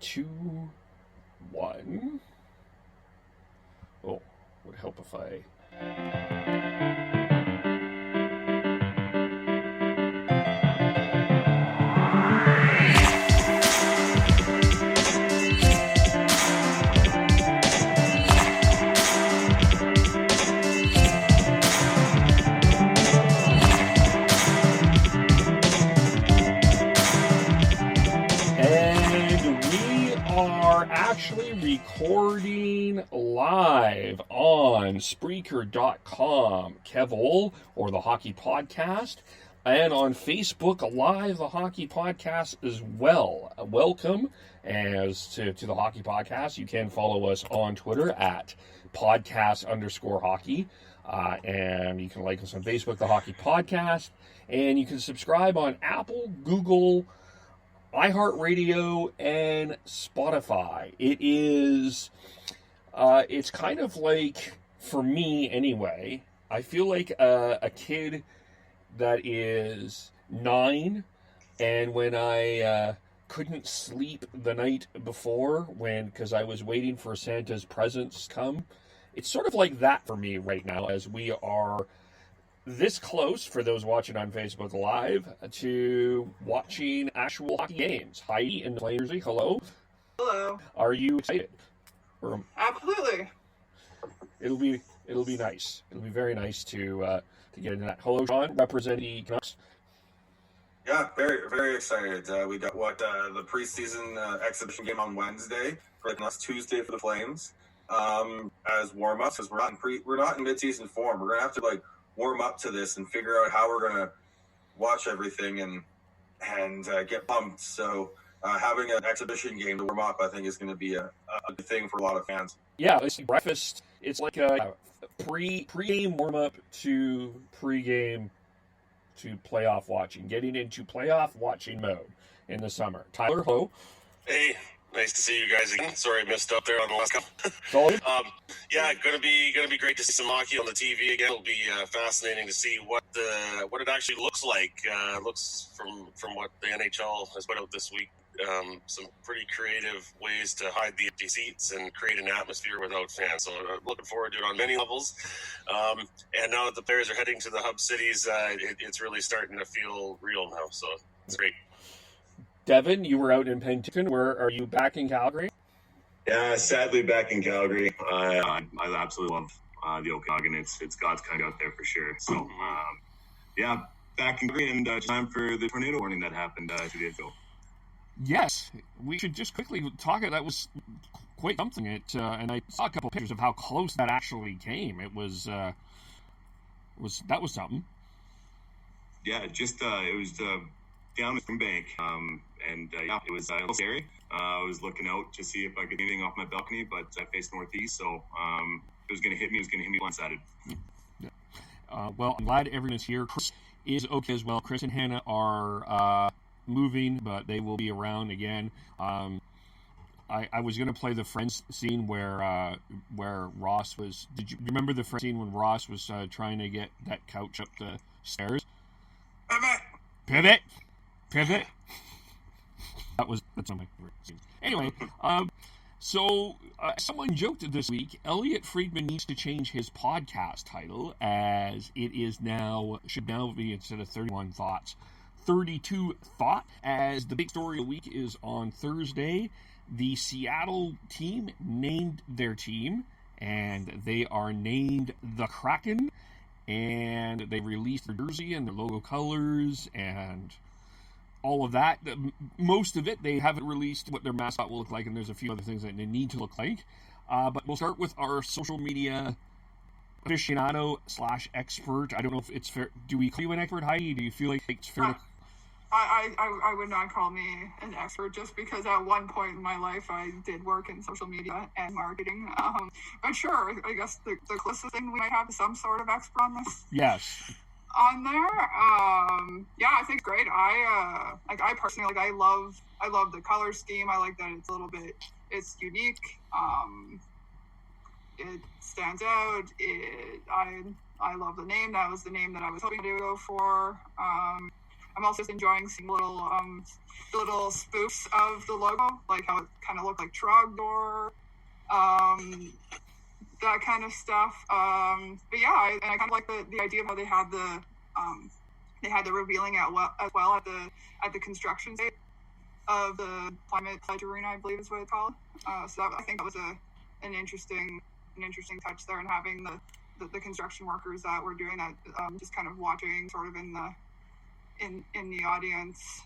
2, 1. Oh, would help if I... Actually recording live on Spreaker.com, Kevol, or the Hockey Podcast, and on Facebook Live, the Hockey Podcast as well. Welcome as to the Hockey Podcast. You can follow us on Twitter at podcast_hockey, and you can like us on Facebook, the Hockey Podcast, and you can subscribe on Apple, Google, iHeartRadio, and Spotify. It is, it's kind of like, for me anyway, I feel like a kid that is 9, and when I couldn't sleep the night before, because I was waiting for Santa's presents to come, it's sort of like that for me right now, as we are this close, for those watching on Facebook Live, to watching actual hockey games. Heidi in New Jersey, hello. Hello. Are you excited? Absolutely. It'll be nice. It'll be very nice to get into that. Hello, Sean, representing the Canucks. Yeah, very, very excited. We got the preseason exhibition game on Wednesday, for the Canucks, Tuesday for the Flames, as warm-ups, because we're not in mid-season form. We're gonna have to warm up to this and figure out how we're going to watch everything and get pumped. So having an exhibition game to warm up, I think, is going to be a good thing for a lot of fans. Yeah, it's like breakfast. It's like a pre-game warm-up to pre-game to playoff watching. Getting into playoff watching mode in the summer. Tyler, hello. Hey. Nice to see you guys again. Sorry I missed out there on the last couple. Yeah, gonna be great to see some hockey on the TV again. It'll be fascinating to see what it actually looks like. Looks from what the NHL has put out this week. Some pretty creative ways to hide the empty seats and create an atmosphere without fans. So looking forward to it on many levels. And now that the players are heading to the hub cities, it's really starting to feel real now. So it's great. Devin, you were out in Penticton. Where are you? Back in Calgary? Yeah, sadly back in Calgary. I absolutely love the Okanagan. It's God's kind out there for sure. So, yeah, back in Calgary, and time for the tornado warning that happened 2 days ago. Yes, we should just quickly talk. That was quite something. And I saw a couple of pictures of how close that actually came. It was something. Yeah, it was down the spring bank, and it was a little scary. I was looking out to see if I could see anything off my balcony, but I faced northeast, so it was going to hit me one-sided. Yeah. Well, I'm glad everyone is here. Chris is okay as well. Chris and Hannah are moving, but they will be around again. I was going to play the Friends scene where Ross was... Did you remember the Friends scene when Ross was trying to get that couch up the stairs? Pivot! That's on my favorite scene. Anyway, so someone joked this week, Elliot Friedman needs to change his podcast title, as it should now be, instead of 31 Thoughts, 32 Thought, as the big story of the week is on Thursday. The Seattle team named their team, and they are named the Kraken, and they released their jersey and their logo colors and all of that. Most of it, they haven't released what their mascot will look like, and there's a few other things that they need to look like. But we'll start with our social media aficionado/expert. I don't know if it's fair. Do we call you an expert, Heidi? Do you feel like it's fair to... I would not call me an expert, just because at one point in my life I did work in social media and marketing. But sure, I guess the closest thing we might have is some sort of expert on this. Yes. On there, yeah, I think it's great. I personally, I love the color scheme. I like that it's unique. It stands out. I love the name. That was the name that I was hoping to go for. I'm also just enjoying seeing little spoofs of the logo, like how it kind of looked like Trogdor, that kind of stuff. But yeah, I kind of like the idea of how they had the revealing as well at the construction site of the Climate Pledge Arena, I believe is what it's called. So I think that was an interesting touch there, and having the construction workers that were doing that, just kind of watching sort of in the audience.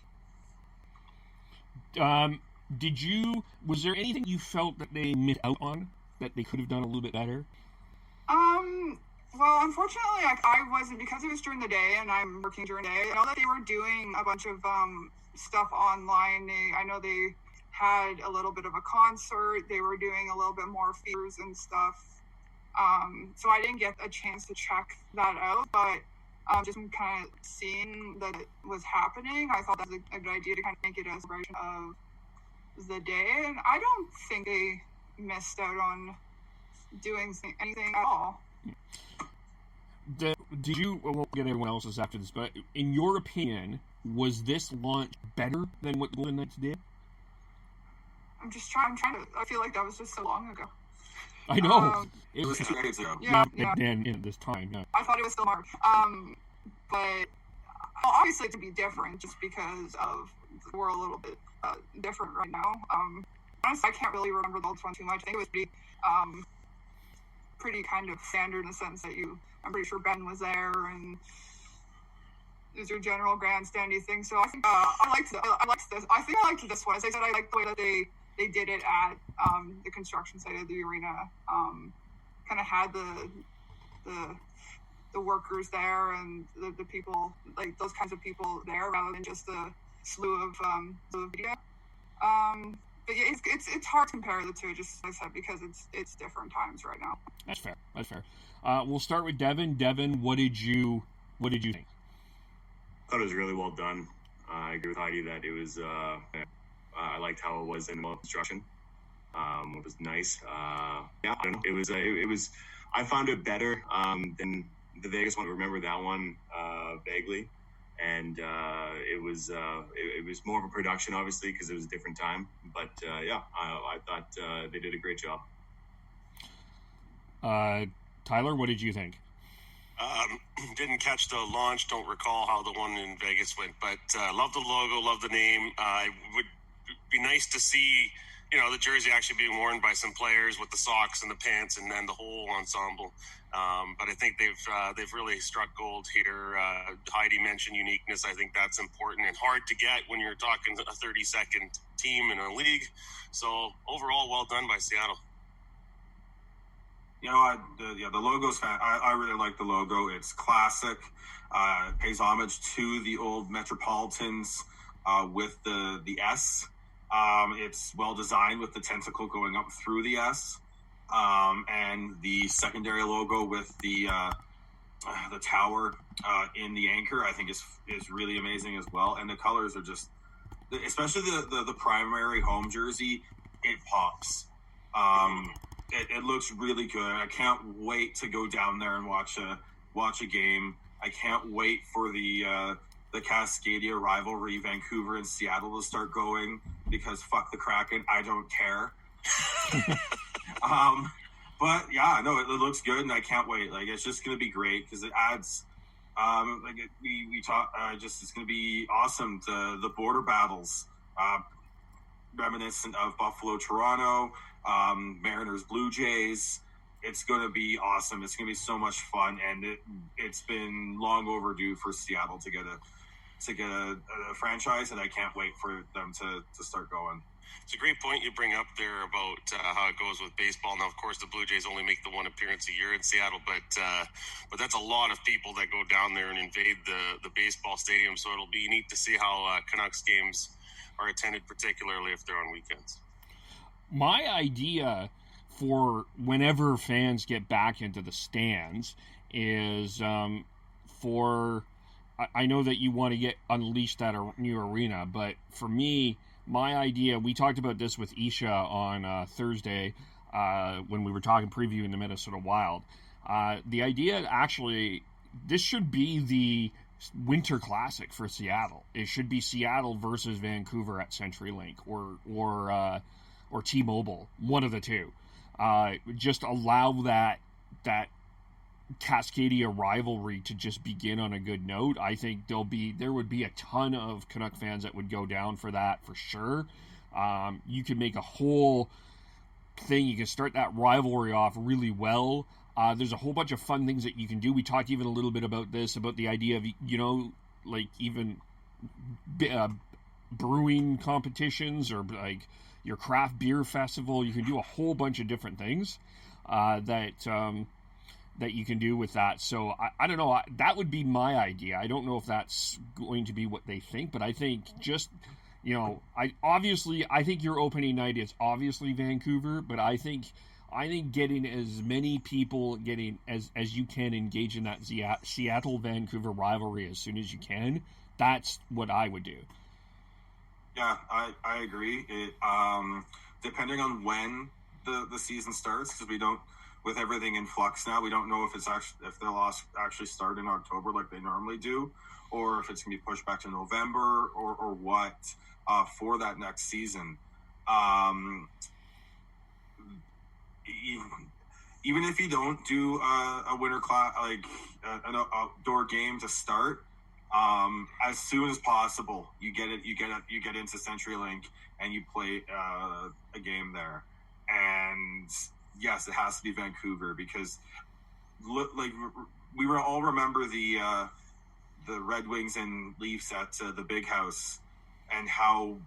Was there anything you felt that they missed out on that they could have done a little bit better? Well, unfortunately, I wasn't, because it was during the day and I'm working during the day. I know that they were doing a bunch of stuff online. I know they had a little bit of a concert. They were doing a little bit more features and stuff. So I didn't get a chance to check that out, but just kind of seeing that it was happening, I thought that was a good idea to kind of make it a celebration of the day. And I don't think they missed out on doing anything at all. Did you, we'll get everyone else's after this, but in your opinion, was this launch better than what Golden Knights did? I'm trying to, I feel like that was just so long ago. I know. It was 2 days ago. Yeah. And this time, yeah. I thought it was still March. But obviously it could be different just because of, we're a little bit different right now. Honestly, I can't really remember the old one too much. I think it was pretty kind of standard in the sense that I'm pretty sure Ben was there, and it was your general grandstandy thing. So I think I liked this. I think I liked this one. As I said, I liked the way that they did it at the construction site of the arena. Kind of had the workers there and the people, like those kinds of people there, rather than just a slew of media. But yeah, it's hard to compare the two, just like I said, because it's different times right now. That's fair. We'll start with Devin. Devin, what did you think? I thought it was really well done. I agree with Heidi that it was. I liked how it was in the construction. It was nice. Yeah, I don't know. It was. I found it better than the Vegas one. I remember that one vaguely, and it was more of a production, obviously, because it was a different time. But yeah, I thought they did a great job. Tyler, what did you think? Didn't catch the launch. Don't recall how the one in Vegas went, but love the logo, love the name. It would be nice to see, the jersey actually being worn by some players with the socks and the pants and then the whole ensemble. But I think they've really struck gold here. Heidi mentioned uniqueness. I think that's important and hard to get when you're talking a 32nd team in a league. So overall, well done by Seattle. The logo's I really like the logo. It's classic. Pays homage to the old Metropolitans with the S. It's well designed with the tentacle going up through the S. And the secondary logo with the tower in the anchor, I think is really amazing as well. And the colors are just, especially the primary home jersey, it pops. It looks really good. I can't wait to go down there and watch a game. I can't wait for the Cascadia rivalry, Vancouver and Seattle, to start going, because fuck the Kraken. I don't care. But yeah, no, it looks good, and I can't wait. Like, it's just going to be great because it adds, we talk, it's going to be awesome. The border battles, reminiscent of Buffalo, Toronto, Mariners, Blue Jays. It's going to be awesome. It's going to be so much fun, and it's been long overdue for Seattle to get a franchise, and I can't wait for them to start going. It's a great point you bring up there about how it goes with baseball. Now, of course, the Blue Jays only make the one appearance a year in Seattle, but that's a lot of people that go down there and invade the baseball stadium. So it'll be neat to see how Canucks games are attended, particularly if they're on weekends. My idea for whenever fans get back into the stands is I know that you want to get unleashed at a new arena, but for me, my idea, we talked about this with Isha on Thursday when we were previewing the Minnesota Wild. The idea, actually, this should be Winter Classic for Seattle. It should be Seattle versus Vancouver at CenturyLink or T-Mobile, one of the two. Just allow that Cascadia rivalry to just begin on a good note. I think there would be a ton of Canuck fans that would go down for that for sure. You can make a whole thing. You can start that rivalry off really well. There's a whole bunch of fun things that you can do. We talked even a little bit about this, about the idea of, like even brewing competitions or like your craft beer festival. You can do a whole bunch of different things that you can do with that. So I don't know. That would be my idea. I don't know if that's going to be what they think, but I think just, I think your opening night is obviously Vancouver, but I think getting as many people as you can engage in that Seattle-Vancouver rivalry as soon as you can, that's what I would do. Yeah, I agree. Depending on when the season starts, because we don't, with everything in flux now, we don't know if they'll actually start in October like they normally do, or if it's going to be pushed back to November or what for that next season. Even if you don't do a winter class, like an outdoor game to start, as soon as possible, you get into CenturyLink and you play a game there. And yes, it has to be Vancouver, because we all remember the Red Wings and Leafs at the Big House, and how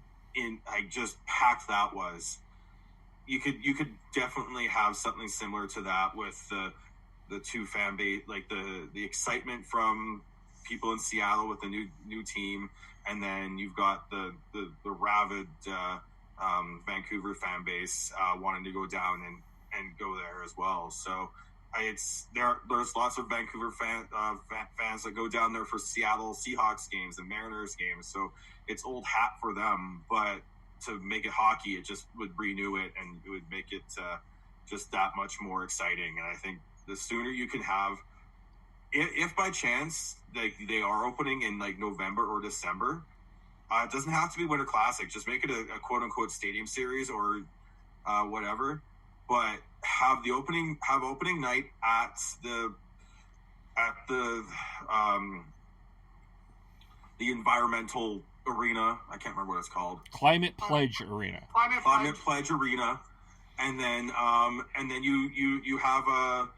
just packed that was. You could definitely have something similar to that with the two fan base, like the excitement from people in Seattle with the new team, and then you've got the rabid Vancouver fan base wanting to go down and go there as well. So there's lots of Vancouver fans that go down there for Seattle Seahawks games and Mariners games. So it's old hat for them, but to make it hockey, it just would renew it, and it would make it just that much more exciting. And I think the sooner you can have, if by chance they are opening in like November or December, it doesn't have to be Winter Classic. Just make it a quote unquote stadium series or whatever. But have opening night at the environmental arena. I can't remember what it's called. Climate Pledge Arena. Climate Pledge Arena, and then you have a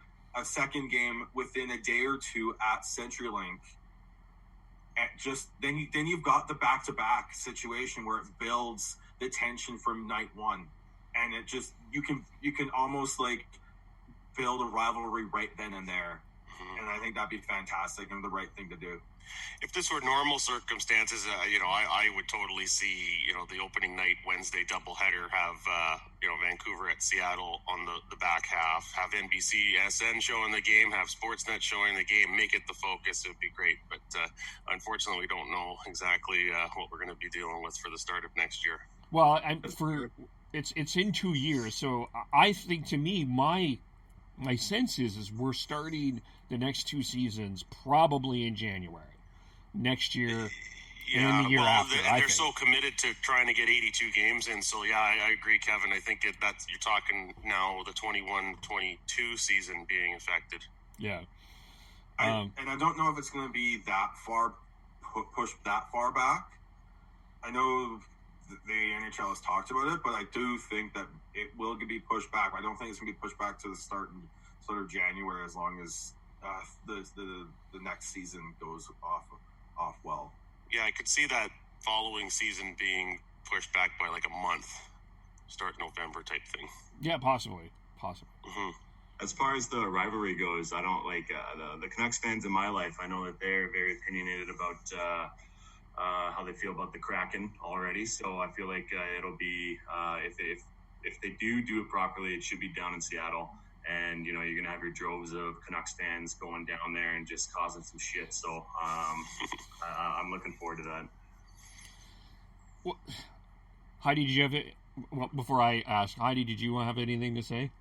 second game within a day or two at CenturyLink. And then you've got the back-to-back situation where it builds the tension from night one, and it just you can almost like build a rivalry right then and there. And I think that'd be fantastic and the right thing to do. If this were normal circumstances, I would totally see, the opening night Wednesday doubleheader, have, Vancouver at Seattle on the back half, have NBC-SN showing the game, have Sportsnet showing the game, make it the focus. It would be great. But unfortunately, we don't know exactly what we're going to be dealing with for the start of next year. Well, it's in 2 years. So I think, to me, my sense is we're starting the next two seasons probably in January next year and the year after. They're so committed to trying to get 82 games in. So yeah, I agree, Kevin. I think that's you're talking now the 21-22 season being affected. Yeah, and I don't know if it's going to be that far pushed that far back. I know the NHL has talked about it, but I do think that it will be pushed back. I don't think it's going to be pushed back to the start of January, as long as the next season goes off well. Yeah, I could see that following season being pushed back by like a month, start November type thing. Yeah, possibly. Mm-hmm. As far as the rivalry goes, I don't like the Canucks fans in my life. I know that they're very opinionated about how they feel about the Kraken already. So I feel like it'll be if they do it properly, it should be down in Seattle. And, you're going to have your droves of Canucks fans going down there and just causing some shit. So I'm looking forward to that. Well, Heidi, did you have it? Well, before I ask, Heidi, did you have anything to say?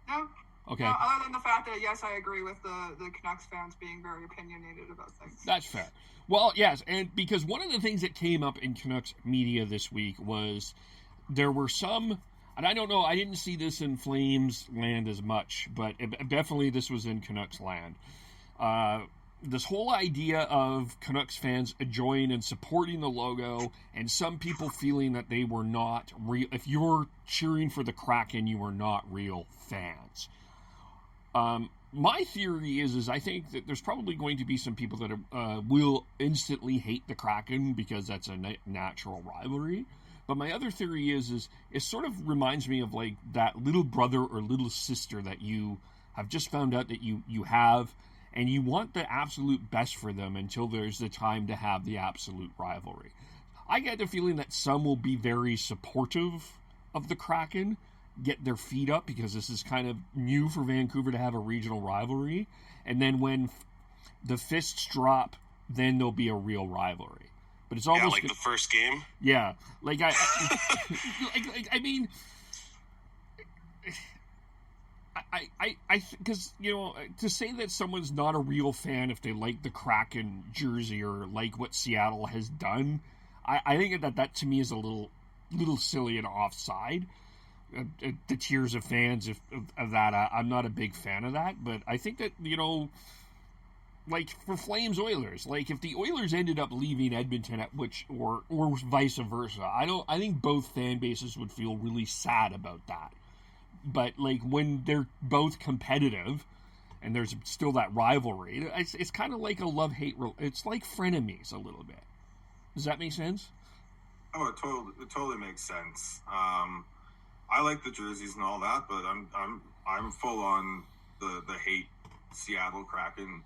No. Okay. Other than the fact that, yes, I agree with the Canucks fans being very opinionated about things. That's fair. Well, yes, and because one of the things that came up in Canucks media this week was there were some, and I don't know, I didn't see this in Flames land as much, but definitely this was in Canucks land. This whole idea of Canucks fans enjoying and supporting the logo, and some people feeling that they were not real. If you were cheering for the Kraken, you were not real fans. My theory is I think that there's probably going to be some people that will instantly hate the Kraken because that's a natural rivalry. But my other theory is it sort of reminds me of like that little brother or little sister that you have just found out that you have, and you want the absolute best for them until there's the time to have the absolute rivalry. I get the feeling that some will be very supportive of the Kraken, get their feet up because this is kind of new for Vancouver to have a regional rivalry, and then when the fists drop, then there'll be a real rivalry. But it's almost like the first game. Yeah, like I mean, because to say that someone's not a real fan if they like the Kraken jersey or like what Seattle has done, I think that to me is a little silly and offside. The tiers of fans of that, I'm not a big fan of that. But I think that like for Flames Oilers, like if the Oilers ended up leaving Edmonton or vice versa, I think both fan bases would feel really sad about that. But like when they're both competitive and there's still that rivalry, it's kind of like a love-hate. It's like frenemies a little bit. Does that make sense? Oh, it totally makes sense. I like the jerseys and all that, but I'm full on the hate Seattle Kraken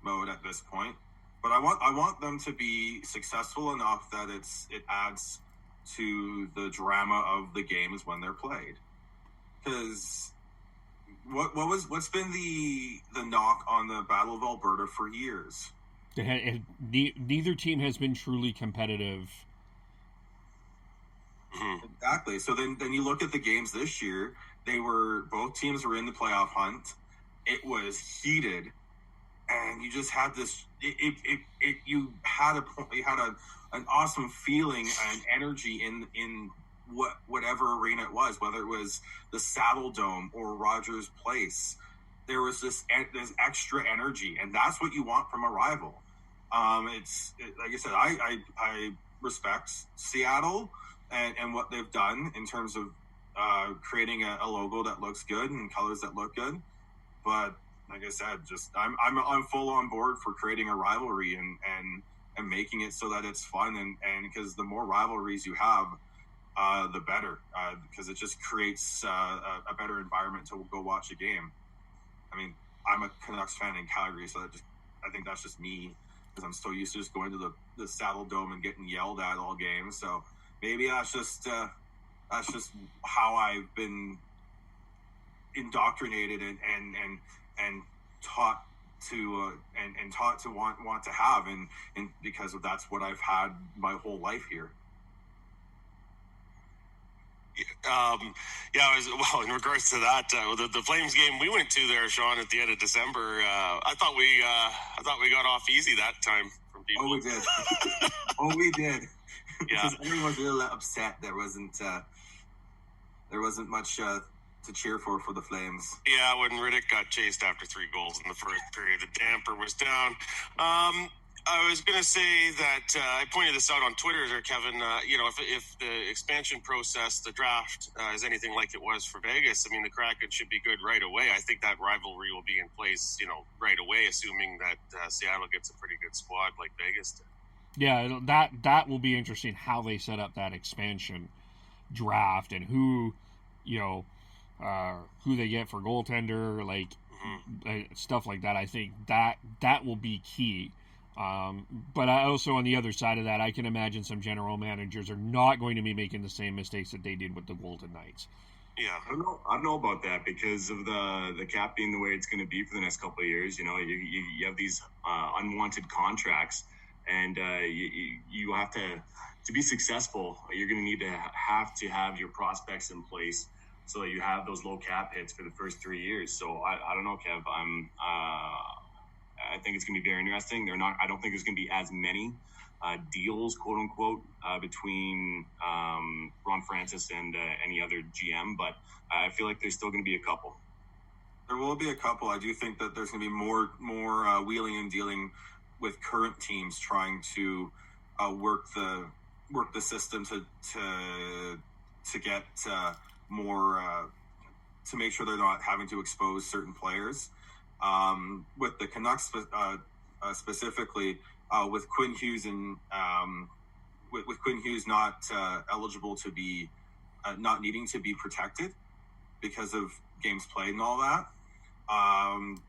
mode at this point. But I want them to be successful enough that it adds to the drama of the games when they're played. Because what's been the knock on the Battle of Alberta for years? Neither team has been truly competitive. Exactly. So then you look at the games this year. Both teams were in the playoff hunt. It was heated, and you just had this. You had an awesome feeling and energy in whatever arena it was, whether it was the Saddle Dome or Rogers Place. There was this extra energy, and that's what you want from a rival. Like I said, I respect Seattle and what they've done in terms of creating a logo that looks good and colors that look good. But like I said, just I'm full on board for creating a rivalry and making it so that it's fun and because the more rivalries you have, the better, because it just creates a better environment to go watch a game. I mean, I'm a Canucks fan in Calgary, so I think that's just me because I'm so used to just going to the Saddle Dome and getting yelled at all games. So maybe that's just how I've been indoctrinated and taught to want to have, and because that's what I've had my whole life here. In regards to that, the Flames game we went to there, Sean, at the end of December, I thought we got off easy that time from people. Oh, we did. We did. Yeah. Because everyone was a little upset. There wasn't much to cheer for the Flames. Yeah, when Riddick got chased after 3 goals in the first period, the damper was down. I was going to say that I pointed this out on Twitter there, Kevin. If the expansion process, the draft, is anything like it was for Vegas, I mean, the Kraken should be good right away. I think that rivalry will be in place, right away, assuming that Seattle gets a pretty good squad like Vegas did. Yeah, that will be interesting how they set up that expansion draft and who they get for goaltender, like stuff like that. I think that will be key. But I also, on the other side of that, I can imagine some general managers are not going to be making the same mistakes that they did with the Golden Knights. Yeah, I don't know about that because of the cap being the way it's going to be for the next couple of years. You have these unwanted contracts, and you have to be successful. You're going to need to have your prospects in place so that you have those low cap hits for the first 3 years. So I don't know, Kev. I think it's going to be very interesting. I don't think there's going to be as many deals, quote unquote, between Ron Francis and any other GM, but I feel like there's still going to be a couple. There will be a couple. I do think that there's going to be more wheeling and dealing with current teams trying to work the system to get more to make sure they're not having to expose certain players. With the Canucks specifically, with Quinn Hughes and with Quinn Hughes not eligible to be not needing to be protected because of games played and all that.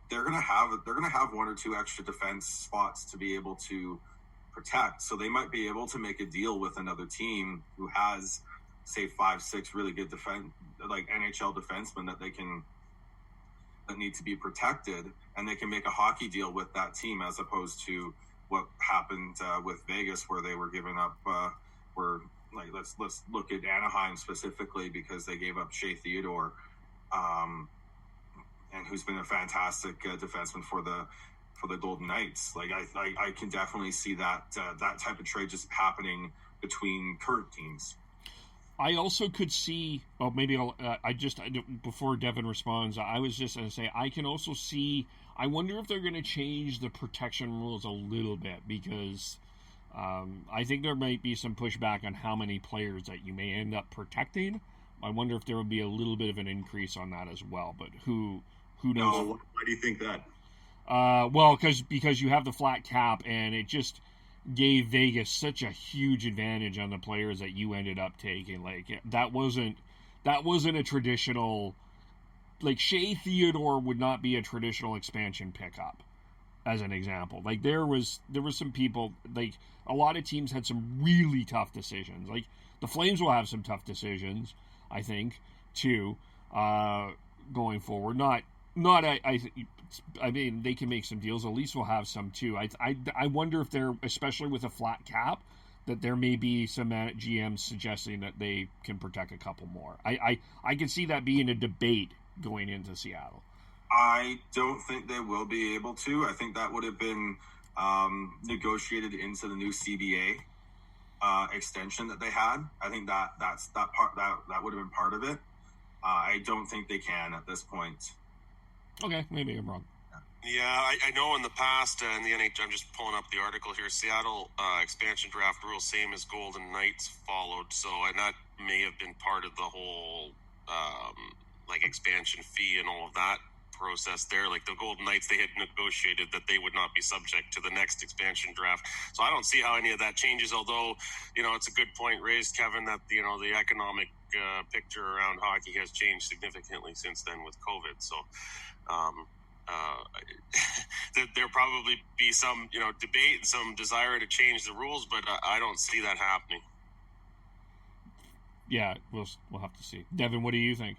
They're gonna have one or two extra defense spots to be able to protect. So they might be able to make a deal with another team who has, say, 5-6 really good like NHL defensemen that need to be protected, and they can make a hockey deal with that team as opposed to what happened with Vegas, where they were giving up. Let's look at Anaheim specifically, because they gave up Shea Theodore. And who's been a fantastic defenseman for the Golden Knights. Like I can definitely see that type of trade just happening between current teams. I also could see. Well, maybe before Devin responds, I was just going to say I can also see. I wonder if they're going to change the protection rules a little bit, because I think there might be some pushback on how many players that you may end up protecting. I wonder if there will be a little bit of an increase on that as well. But who knows? No, why do you think that? Well, because you have the flat cap, and it just gave Vegas such a huge advantage on the players that you ended up taking. Like that wasn't a traditional. Like Shea Theodore would not be a traditional expansion pickup, as an example. Like there was some people, like a lot of teams had some really tough decisions. Like the Flames will have some tough decisions, I think, too, going forward. I mean, they can make some deals. At least we'll have some too. I wonder if they're, especially with a flat cap, that there may be some GMs suggesting that they can protect a couple more. I can see that being a debate going into Seattle. I don't think they will be able to. I think that would have been negotiated into the new CBA extension that they had. I think that would have been part of it. I don't think they can at this point. Okay, maybe I'm wrong. Yeah, I know in the past, in the NHL, I'm just pulling up the article here, Seattle expansion draft rules, same as Golden Knights, followed. So, and that may have been part of the whole expansion fee and all of that process there. Like the Golden Knights, they had negotiated that they would not be subject to the next expansion draft. So I don't see how any of that changes, although, it's a good point raised, Kevin, that, the economic picture around hockey has changed significantly since then with COVID. So, there'll probably be some, debate and some desire to change the rules, but I don't see that happening. Yeah, we'll have to see. Devin, what do you think?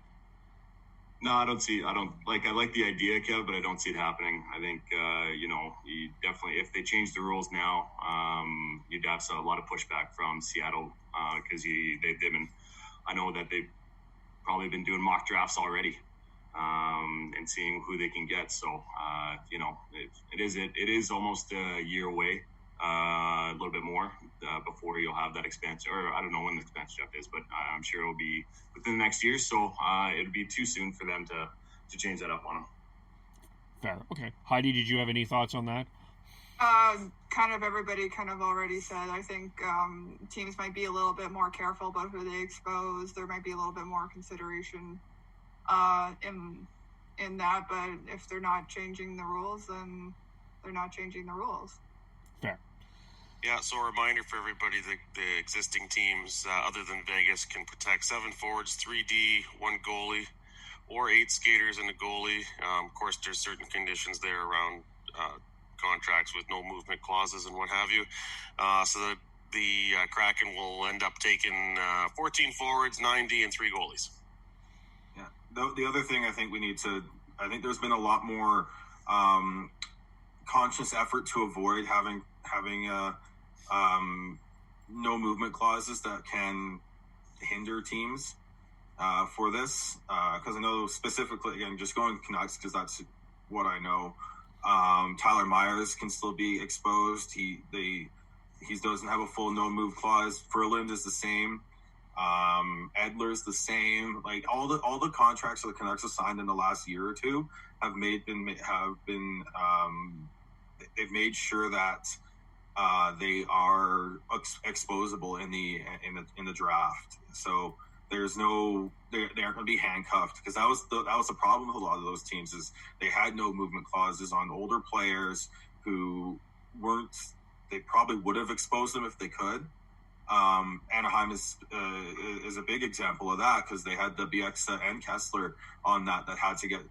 No, I like the idea, Kev, but I don't see it happening. I think, you definitely, if they change the rules now, you'd have a lot of pushback from Seattle, because they've been, I know that they've probably been doing mock drafts already, and seeing who they can get. So, it is almost a year away, a little bit more, before you'll have that expansion, or I don't know when the expansion draft is, but I'm sure it'll be within the next year. So it'll be too soon for them to change that up on them. Fair. Okay. Heidi, did you have any thoughts on that? Kind of everybody kind of already said. I think teams might be a little bit more careful about who they expose. There might be a little bit more consideration in that, but if they're not changing the rules, then they're not changing the rules. Fair. Yeah, so a reminder for everybody that the existing teams, other than Vegas, can protect 7 forwards, 3D, 1 goalie, or 8 skaters and a goalie. Of course, there's certain conditions there around contracts with no movement clauses and what have you. So that the Kraken will end up taking 14 forwards, 9D, and 3 goalies. Yeah. The other thing I think there's been a lot more conscious effort to avoid having no movement clauses that can hinder teams for this, because I know specifically, again, just going Canucks because that's what I know. Tyler Myers can still be exposed. He doesn't have a full no move clause. Ferland is the same. Edler's the same. Like all the contracts that the Canucks have signed in the last year or two they've made sure that they are exposable in the draft. So they aren't going to be handcuffed, because that was the problem with a lot of those teams, is they had no movement clauses on older players who weren't. They probably would have exposed them if they could. Anaheim is a big example of that, because they had the Bieksa and Kessler on that had to get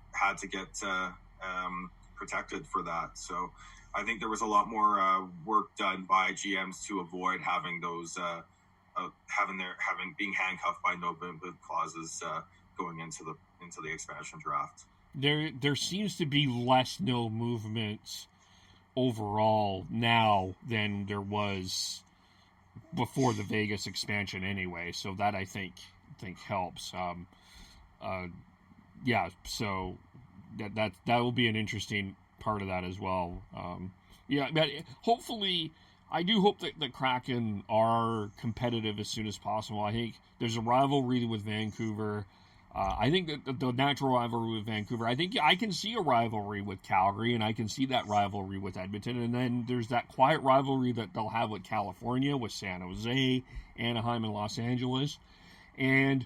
protected for that. So I think there was a lot more work done by GMs to avoid having those being handcuffed by no movement clauses going into the expansion draft. There seems to be less no movements overall now than there was before the Vegas expansion anyway, so that I think helps. So that will be an interesting part of that as well. But hopefully, I do hope that the Kraken are competitive as soon as possible. I think there's a rivalry with Vancouver. I think that the natural rivalry with Vancouver, I think I can see a rivalry with Calgary, and I can see that rivalry with Edmonton, and then there's that quiet rivalry that they'll have with California, with San Jose, Anaheim, and Los Angeles. And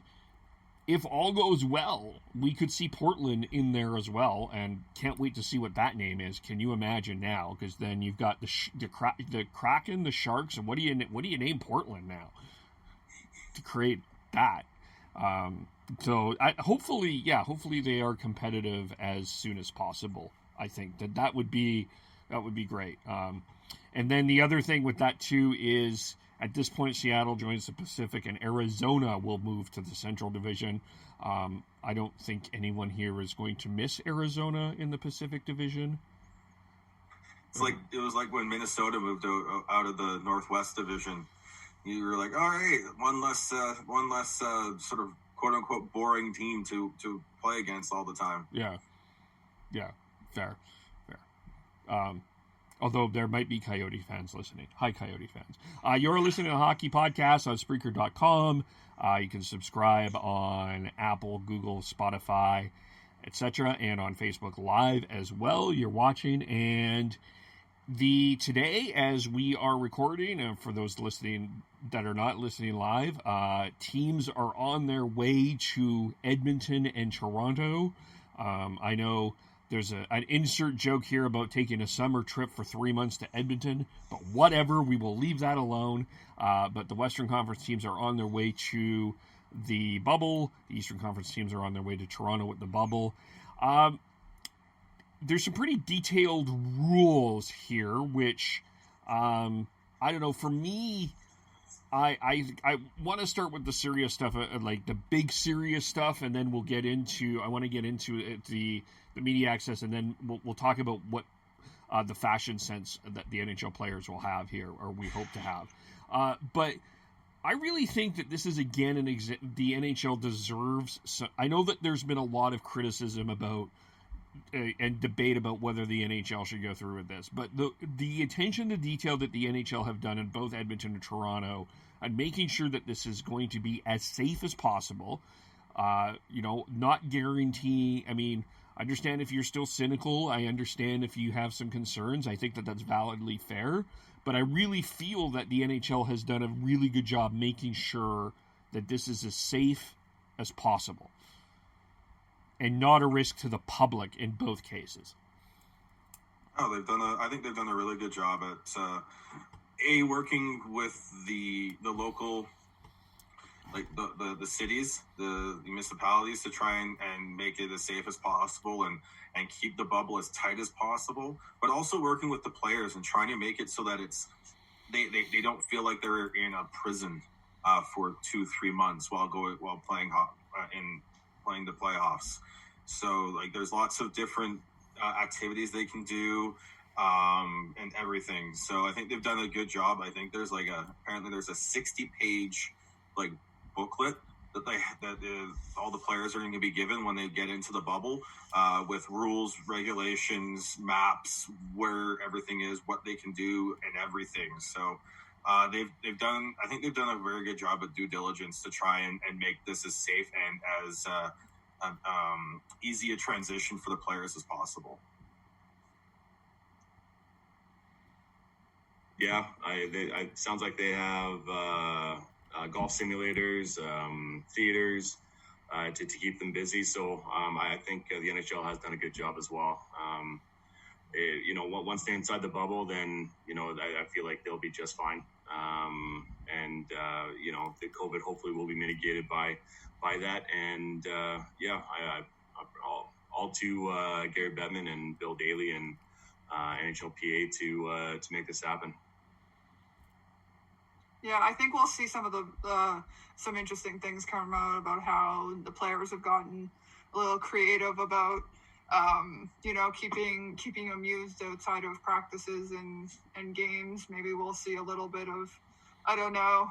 if all goes well, we could see Portland in there as well, and can't wait to see what that name is. Can you imagine now? Because then you've got the Kraken, the Sharks, and what do you name Portland now to create that? So hopefully they are competitive as soon as possible. I think that would be great. And then the other thing with that too is, at this point, Seattle joins the Pacific, and Arizona will move to the Central Division. I don't think anyone here is going to miss Arizona in the Pacific Division. It was like when Minnesota moved out of the Northwest Division. You were like, all right, one less sort of quote unquote boring team to play against all the time. Yeah, fair. Although there might be Coyote fans listening. Hi, Coyote fans. You're listening to the Hockey Podcast on Spreaker.com. You can subscribe on Apple, Google, Spotify, etc., and on Facebook Live as well. You're watching, and today, as we are recording, and for those listening that are not listening live, teams are on their way to Edmonton and Toronto. I know there's an insert joke here about taking a summer trip for 3 months to Edmonton, but whatever, we will leave that alone. But the Western Conference teams are on their way to the bubble. The Eastern Conference teams are on their way to Toronto with the bubble. There's some pretty detailed rules here, which, I don't know, for me, I want to start with the serious stuff, like the big serious stuff, and then I want to get into the media access, and then we'll talk about what the fashion sense that the NHL players will have here, or we hope to have. But I really think that this is, again, the NHL deserves I know that there's been a lot of criticism about and debate about whether the NHL should go through with this, but the attention to detail that the NHL have done in both Edmonton and Toronto, and making sure that this is going to be as safe as possible, not guarantee. I mean, I understand if you're still cynical. I understand if you have some concerns. I think that that's validly fair, but I really feel that the NHL has done a really good job making sure that this is as safe as possible, and not a risk to the public in both cases. Oh, I think they've done a really good job at working with the local, like the cities, the municipalities, to try and make it as safe as possible and keep the bubble as tight as possible, but also working with the players and trying to make it so that they don't feel like they're in a prison for 2-3 months while playing the playoffs. So like there's lots of different activities they can do and everything. So I think they've done a good job. I think there's apparently there's a 60-page like booklet all the players are going to be given when they get into the bubble, with rules, regulations, maps, where everything is, what they can do, and everything. So they've done a very good job of due diligence to try and make this as safe and as easy a transition for the players as possible. Yeah, it sounds like they have golf simulators, theaters to keep them busy. So I think the NHL has done a good job as well. Once they're inside the bubble, then I feel like they'll be just fine. The COVID hopefully will be mitigated by that. And all to Gary Bettman and Bill Daly and NHLPA to make this happen. Yeah, I think we'll see some of the some interesting things come out about how the players have gotten a little creative about keeping amused outside of practices and games. Maybe we'll see a little bit of, I don't know,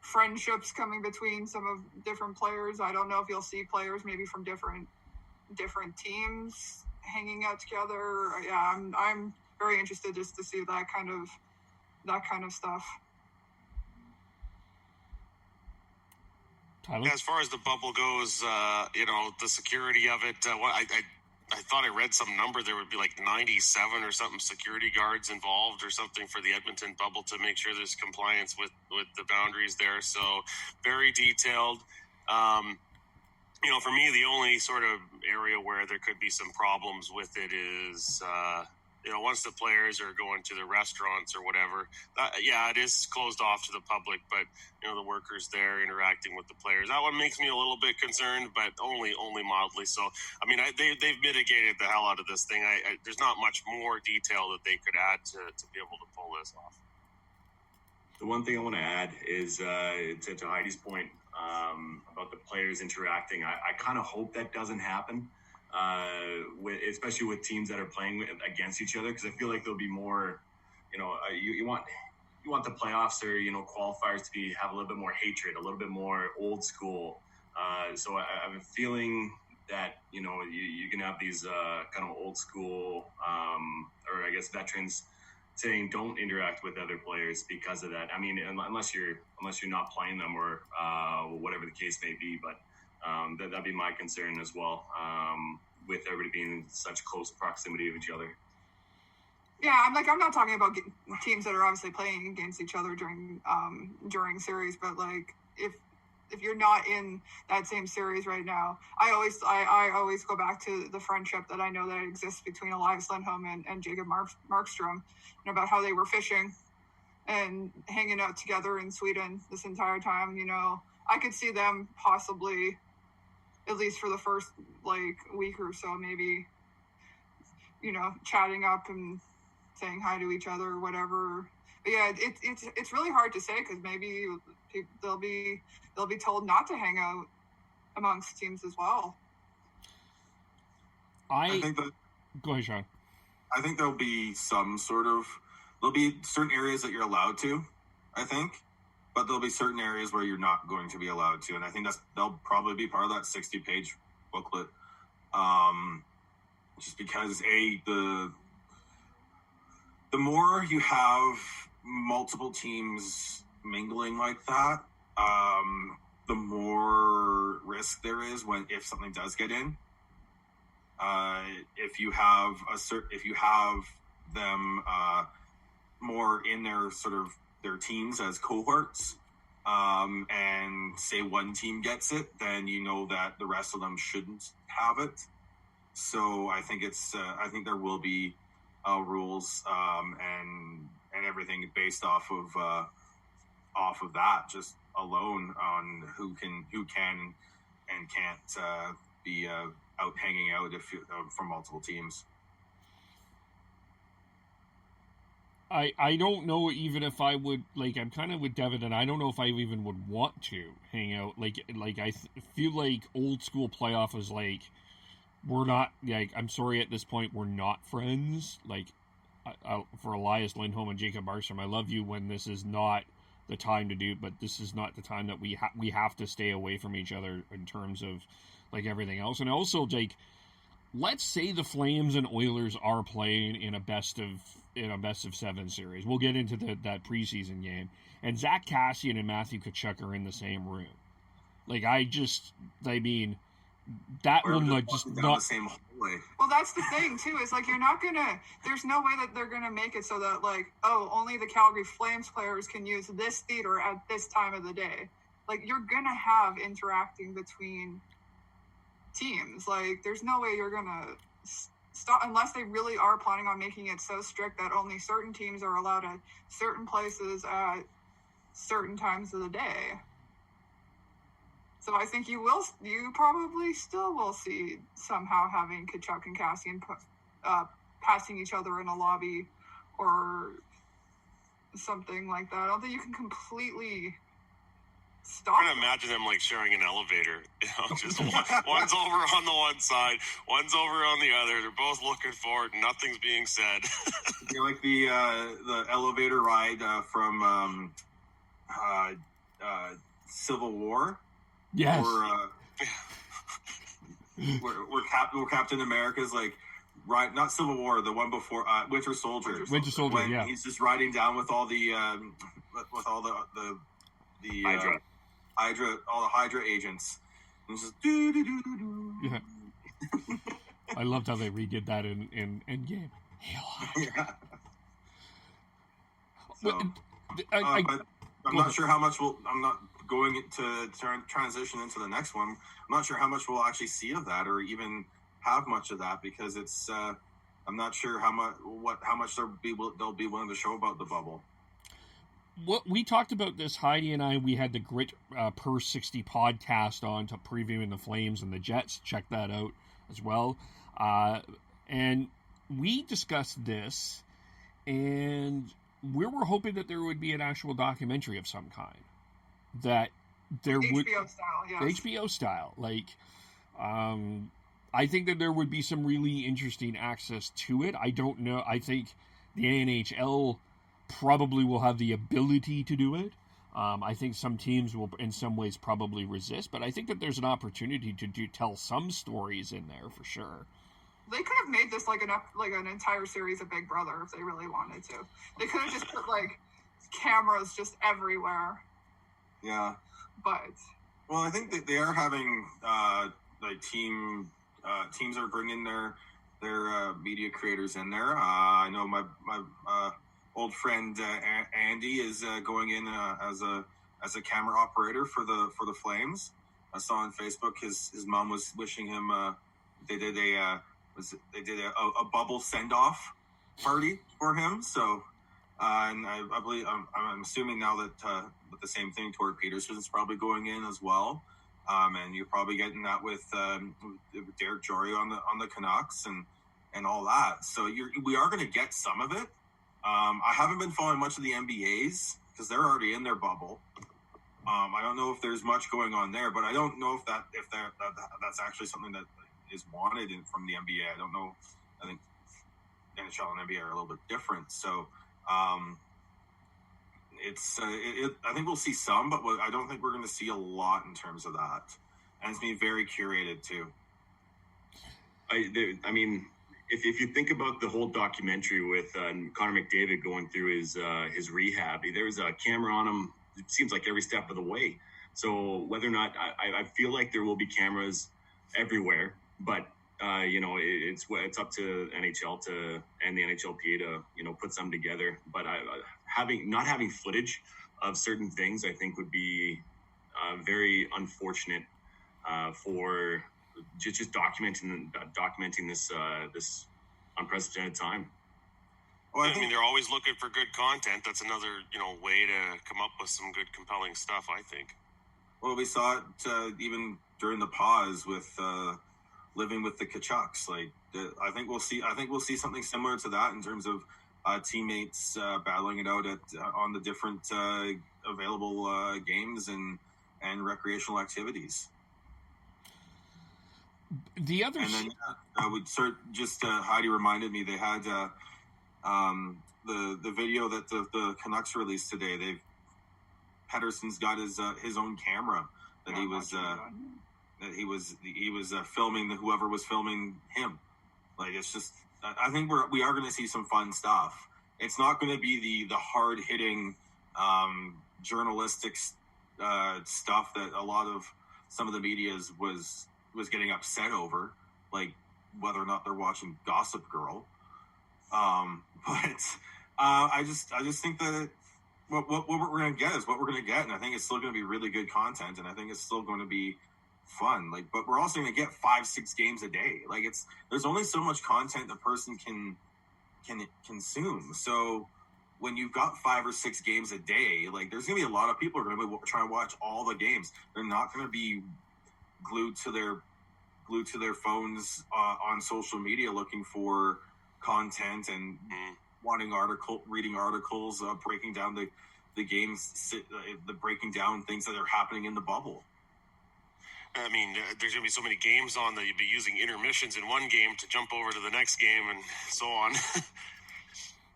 friendships coming between some of different players. I don't know if you'll see players maybe from different teams hanging out together. Yeah, I'm very interested just to see that kind of stuff. Tyler? As far as the bubble goes, the security of it, I thought I read some number. There would be like 97 or something security guards involved or something for the Edmonton bubble to make sure there's compliance with the boundaries there. So very detailed. For me, the only sort of area where there could be some problems with it is, once the players are going to the restaurants or whatever, it is closed off to the public, but, the workers there interacting with the players, that one makes me a little bit concerned, but only mildly. So, I mean, they've mitigated the hell out of this thing. There's not much more detail that they could add to be able to pull this off. The one thing I want to add is to Heidi's point about the players interacting. I kind of hope that doesn't happen, especially with teams that are playing against each other, because I feel like there'll be more. You want the playoffs or qualifiers to have a little bit more hatred, a little bit more old school. So I have a feeling that you can have these kind of old school, or I guess veterans, saying don't interact with other players because of that. I mean, unless you're not playing them or whatever the case may be. But that'd be my concern as well, with everybody being in such close proximity of each other. Yeah, I'm not talking about teams that are obviously playing against each other during series, but like if you're not in that same series right now, I always go back to the friendship that I know that exists between Elias Lindholm and Jacob Markstrom, and about how they were fishing and hanging out together in Sweden this entire time. I could see them possibly, at least for the first week or so, maybe, chatting up and saying hi to each other or whatever. But yeah, it's really hard to say, because maybe they'll be told not to hang out amongst teams as well. I think that. Go ahead, Sean. I think there'll be there'll be certain areas that you're allowed to, I think, but there'll be certain areas where you're not going to be allowed to, and I think they'll probably be part of that 60-page booklet. Just because the more you have multiple teams mingling like that, the more risk there is if something does get in. If you have them more in their teams as cohorts, and say one team gets it, then that the rest of them shouldn't have it. So I think I think there will be rules and everything based off of that, just alone, on who can and can't be out hanging out from multiple teams. I don't know even if I would, I'm kind of with Devin, and I don't know if I even would want to hang out. I feel like old school playoff is we're not, I'm sorry, at this point, we're not friends. For Elias Lindholm and Jacob Markstrom, I love you when this is not the time to do, but this is not the time that we have to stay away from each other in terms of like everything else. And also, like, let's say the Flames and Oilers are playing in a best of 7 series. We'll get into that preseason game, and Zach Kassian and Matthew Tkachuk are in the same room. Like, that will like just not the same hallway. Well, that's the thing too. Is like there's no way that they're gonna make it so that like, oh, only the Calgary Flames players can use this theater at this time of the day. Like, you're gonna have interacting between teams. Like, there's no way you're gonna stop unless they really are planning on making it so strict that only certain teams are allowed at certain places at certain times of the day. So I think you probably still will see somehow having Tkachuk and Kassian passing each other in a lobby or something like that. I don't think you can completely stop. I'm trying to imagine them like sharing an elevator. Just one's over on the one side, one's over on the other. They're both looking for it. Nothing's being said. You're like the elevator ride from Civil War. Yes. Where Captain America's like, right? Not Civil War, the one before Winter Soldier. Winter Soldier, when yeah. He's just riding down with all the Hydra, all the Hydra agents. And just do do do do do. Yeah. I loved how they redid that in Endgame. Hail Hydra. Yeah. So, I'm not sure how much I'm not going to transition into the next one. I'm not sure how much we'll actually see of that, or even have much of that, because it's. I'm not sure how much they'll be willing to show about the bubble. What we talked about this, Heidi and I, we had the Grit Per 60 podcast on to previewing the Flames and the Jets. Check that out as well. And we discussed this, and we were hoping that there would be an actual documentary of some kind. That there would HBO style, yes. HBO style, like, I think that there would be some really interesting access to it. I don't know. I think the NHL probably will have the ability to do it. I think some teams will, in some ways, probably resist, but I think that there's an opportunity to tell some stories in there for sure. They could have made this like an entire series of Big Brother if they really wanted to. They could have just put like cameras just everywhere. Yeah. But well, I think that they are having like teams are bringing their media creators in there. I know my old friend Andy is going in as a camera operator for the Flames. I saw on Facebook his mom was wishing him. They did a bubble send off party for him. So. And I believe I'm assuming now that with the same thing, Torrey Peterson is probably going in as well, and you're probably getting that with Derek Jory on the Canucks and all that. So we are going to get some of it. I haven't been following much of the NBA's because they're already in their bubble. I don't know if there's much going on there, but I don't know if that's actually something that is wanted from the NBA. I don't know. I think NHL and NBA are a little bit different, so. I think we'll see some, but I don't think we're going to see a lot in terms of that. And it's being very curated too. I mean, if you think about the whole documentary with Connor McDavid going through his rehab, there's a camera on him. It seems like every step of the way. So whether or not I feel like there will be cameras everywhere, but. It's up to NHL and the NHLPA to put some together. But not having footage of certain things, I think, would be very unfortunate for just documenting this unprecedented time. Well, I mean, they're always looking for good content. That's another way to come up with some good, compelling stuff, I think. Well, we saw it even during the pause with. Living with the Canucks, I think we'll see something similar to that in terms of teammates battling it out on the different available games and recreational activities. The other, and then I would Heidi reminded me they had the video that the Canucks released today. Pedersen's got his own camera that he was filming whoever was filming him. Like, it's just, I think we are going to see some fun stuff. It's not going to be the hard hitting journalistic stuff that a lot of some of the media was getting upset over, like whether or not they're watching Gossip Girl. But I just think that what we're going to get is what we're going to get, and I think it's still going to be really good content, and I think it's still going to be fun. Like, but we're also going to get 5-6 games a day. Like, there's only so much content a person can consume. So when you've got 5 or 6 games a day, like, there's going to be a lot of people who are going to be trying to watch all the games. They're not going to be glued to their phones on social media looking for content and reading articles, breaking down the games, breaking down things that are happening in the bubble. I mean, there's going to be so many games on that you'd be using intermissions in one game to jump over to the next game and so on.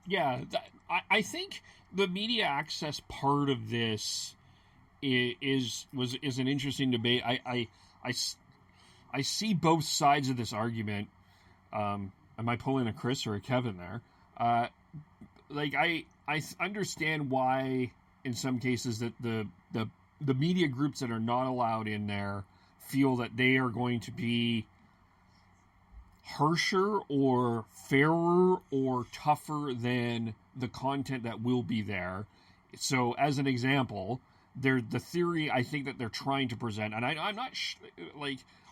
Yeah, I think the media access part of this is an interesting debate. I see both sides of this argument. Am I pulling a Chris or a Kevin there? I understand why in some cases that the media groups that are not allowed in there feel that they are going to be harsher or fairer or tougher than the content that will be there. So as an example, the theory I think that they're trying to present, and I'm not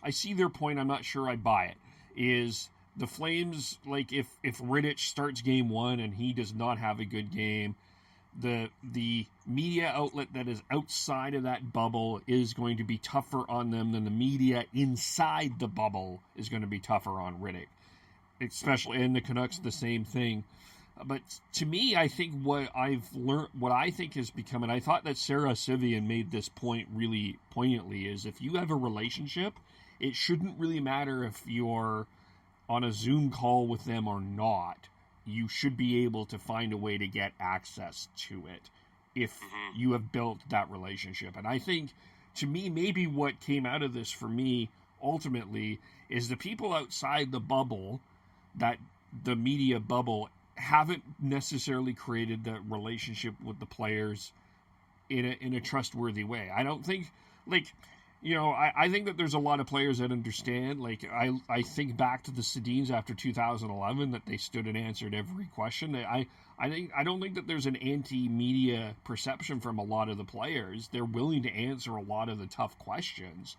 I see their point, I'm not sure I buy it, is the Flames, like, if Rittich starts game 1 and he does not have a good game, the media outlet that is outside of that bubble is going to be tougher on them than the media inside the bubble is going to be tougher on Rittich. Especially in the Canucks, the same thing. But to me, I think what I've learned, what I think has become, and I thought that Sarah Sivian made this point really poignantly, is if you have a relationship, it shouldn't really matter if you're on a Zoom call with them or not. You should be able to find a way to get access to it if you have built that relationship. And I think, to me, maybe what came out of this for me ultimately is the people outside the bubble, that the media bubble, haven't necessarily created the relationship with the players in a trustworthy way. I don't think, I think that there's a lot of players that understand. Like, I think back to the Sedins after 2011, that they stood and answered every question. I don't think that there's an anti-media perception from a lot of the players. They're willing to answer a lot of the tough questions.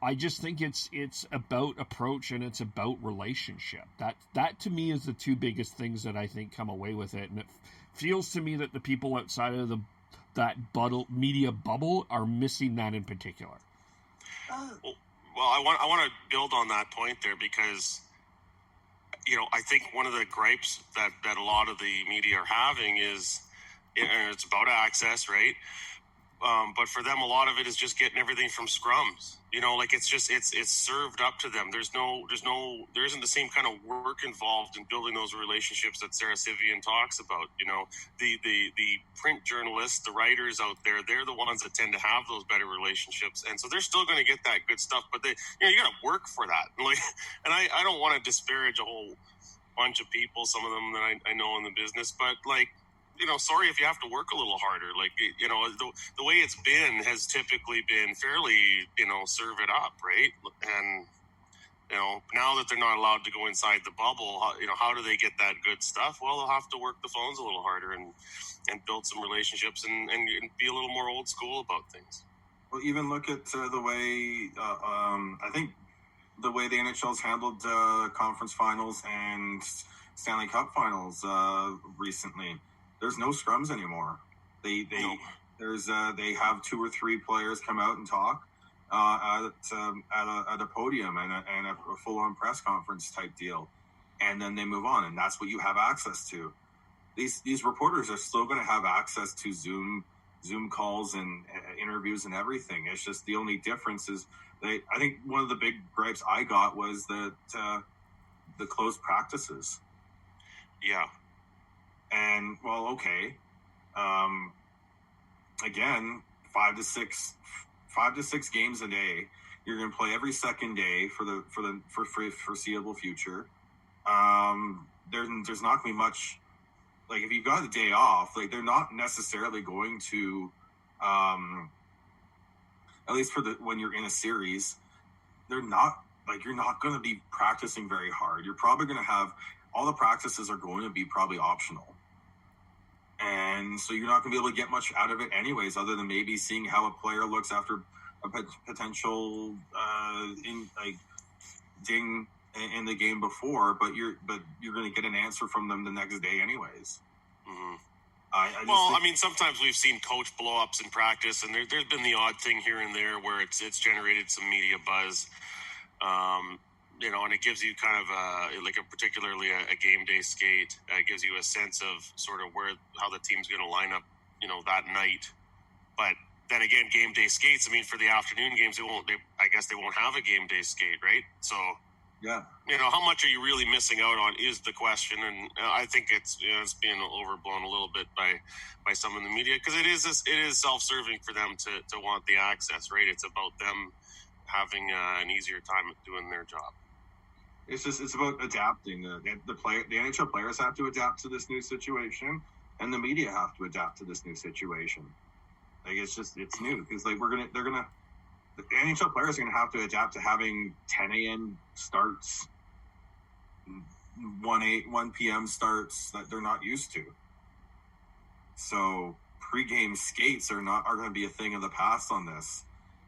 I just think it's about approach and it's about relationship. That to me is the two biggest things that I think come away with it. And it feels to me that the people outside of that media bubble are missing that in particular. Well, I want to build on that point there because, I think one of the gripes that a lot of the media are having is, and it's about access, right? But for them, a lot of it is just getting everything from scrums. It's served up to them. There isn't the same kind of work involved in building those relationships that Sarah Sivian talks about. The print journalists, the writers out there, they're the ones that tend to have those better relationships, and so they're still going to get that good stuff. But you got to work for that. And I don't want to disparage a whole bunch of people, some of them that I know in the business, but sorry if you have to work a little harder. The way it's been has typically been fairly, serve it up, right? And, now that they're not allowed to go inside the bubble, how do they get that good stuff? Well, they'll have to work the phones a little harder and build some relationships and be a little more old school about things. Well, even look at the way, I think the way the NHL's handled conference finals and Stanley Cup finals recently. There's no scrums anymore. They have 2 or 3 players come out and talk at a podium and a full-on press conference type deal, and then they move on, and that's what you have access to. These reporters are still going to have access to Zoom calls and interviews and everything. It's just the only difference is I think one of the big gripes I got was that the closed practices. Yeah. And, well, okay. again, 5 to 6 games a day. You're going to play every second day for the foreseeable future. There's not going to be much. Like, if you've got a day off, like, they're not necessarily going to, at least when you're in a series, they're not, like, you're not going to be practicing very hard. You're probably going to have, all the practices are going to be probably optional. And so you're not going to be able to get much out of it anyways, other than maybe seeing how a player looks after a potential ding in the game before, but you're going to get an answer from them the next day anyways. Mm-hmm. I mean, sometimes we've seen coach blow-ups in practice, and there's been the odd thing here and there where it's generated some media buzz, and it gives you kind of particularly a game day skate. It gives you a sense of sort of how the team's going to line up, that night. But then again, game day skates, I mean, for the afternoon games, I guess they won't have a game day skate, right? So, yeah, how much are you really missing out on is the question, and I think it's being overblown a little bit by some in the media, because it is self-serving for them to want the access, right? It's about them having an easier time doing their job. It's about adapting. The NHL players have to adapt to this new situation, and the media have to adapt to this new situation. Like, it's new because the NHL players are gonna have to adapt to having 10 a.m. starts, 1 p.m. starts that they're not used to. So pregame skates are going to be a thing of the past on this.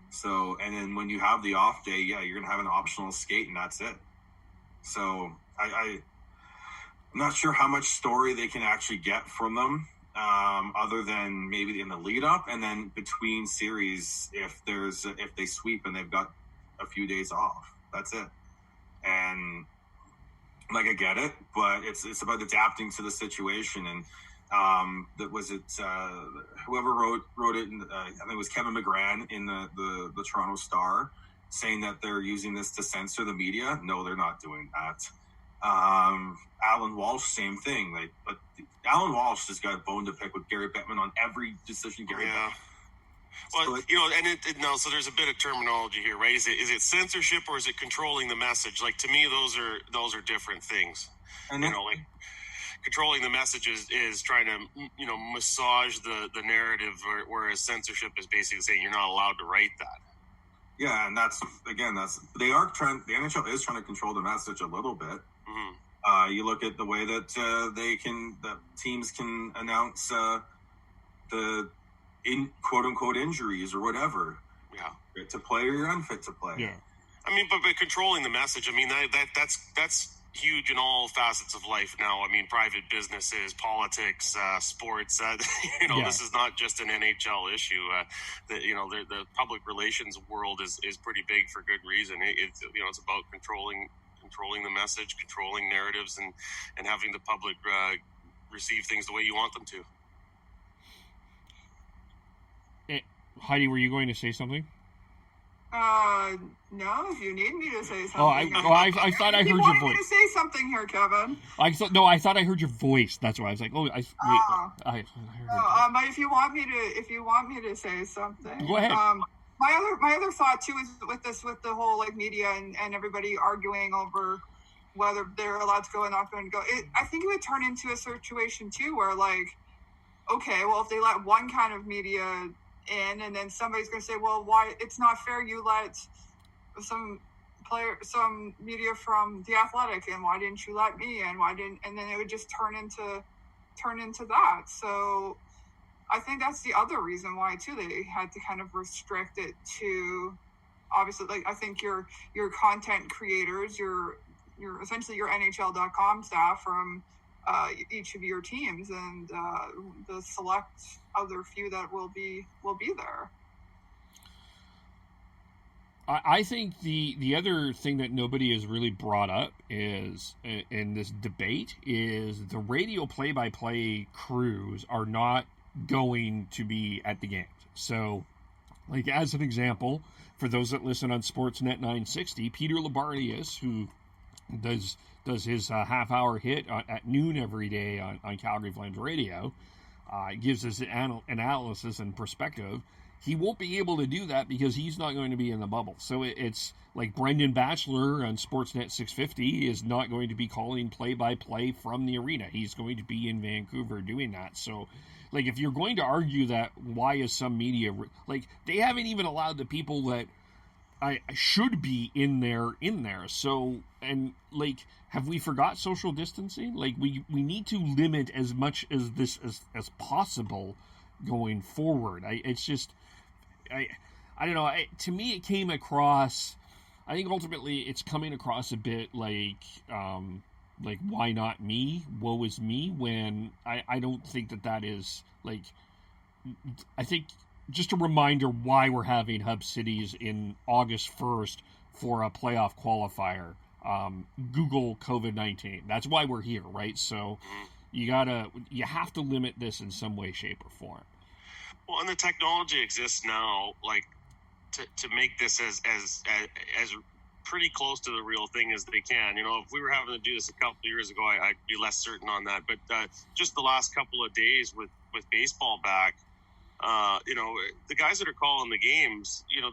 So, and then when you have the off day, yeah, you're going to have an optional skate, and that's it. So I'm not sure how much story they can actually get from them, other than maybe in the lead up, and then between series if they sweep and they've got a few days off. That's it. And like, I get it, but it's about adapting to the situation. And whoever wrote it, I think it was Kevin McGran in the Toronto Star, saying that they're using this to censor the media. No, they're not doing that. Alan Walsh, same thing. But Alan Walsh has got a bone to pick with Gary Bettman on every decision. Bettman. Well, so there's a bit of terminology here, right? Is it censorship or is it controlling the message? Like, to me, those are different things. And controlling the message is trying to, massage the narrative, whereas censorship is basically saying you're not allowed to write that. Yeah, and the NHL is trying to control the message a little bit. Mm-hmm. You look at the way that teams can announce the quote unquote injuries or whatever. Yeah. Fit to play or you're unfit to play. Yeah. I mean, but controlling the message, I mean, that's huge in all facets of life now. I mean, private businesses, politics, sports. This is not just an NHL issue. The public relations world is pretty big for good reason. It's about controlling the message, controlling narratives, and having the public receive things the way you want them to. Heidi, were you going to say something? No, if you need me to say something. I thought I heard your voice. You wanted me to say something here, Kevin. I thought I heard your voice. That's why I was like, I heard but if you want me to say something, go ahead. My other thought too is with the whole media and everybody arguing over whether they're allowed to go and not going to go. I think it would turn into a situation too where okay, well, if they let one kind of media in, and then somebody's going to say, well, why it's not fair you let some media from The Athletic in, why didn't you let me in, and then it would just turn into that. So I think that's the other reason why too they had to kind of restrict it to, obviously, I think your content creators, your essentially your NHL.com staff from each of your teams, and the select other few that will be there. I think the other thing that nobody has really brought up is in this debate is the radio play-by-play crews are not going to be at the games. So, as an example, for those that listen on Sportsnet 960, Peter Labardius, who does his half-hour hit at noon every day on Calgary Flames Radio, gives us an analysis and perspective. He won't be able to do that because he's not going to be in the bubble. So it's like Brendan Batchelor on Sportsnet 650 is not going to be calling play-by-play from the arena. He's going to be in Vancouver doing that. So, like, if you're going to argue that, why is some media... Like, they haven't even allowed the people that I should be in there. So, and, like, have we forgot social distancing? Like, we need to limit as much as this as possible going forward. I don't know. To me, it came across. I think ultimately, it's coming across a bit like why not me? Woe is me. When I don't think that is like. I think just a reminder why we're having hub cities in August 1st for a playoff qualifier. Google COVID-19. That's why we're here, right? So you have to limit this in some way, shape, or form. Well, and the technology exists now, like to make this as pretty close to the real thing as they can. You know, if we were having to do this a couple of years ago, I'd be less certain on that. But just the last couple of days with baseball back, you know, the guys that are calling the games, you know,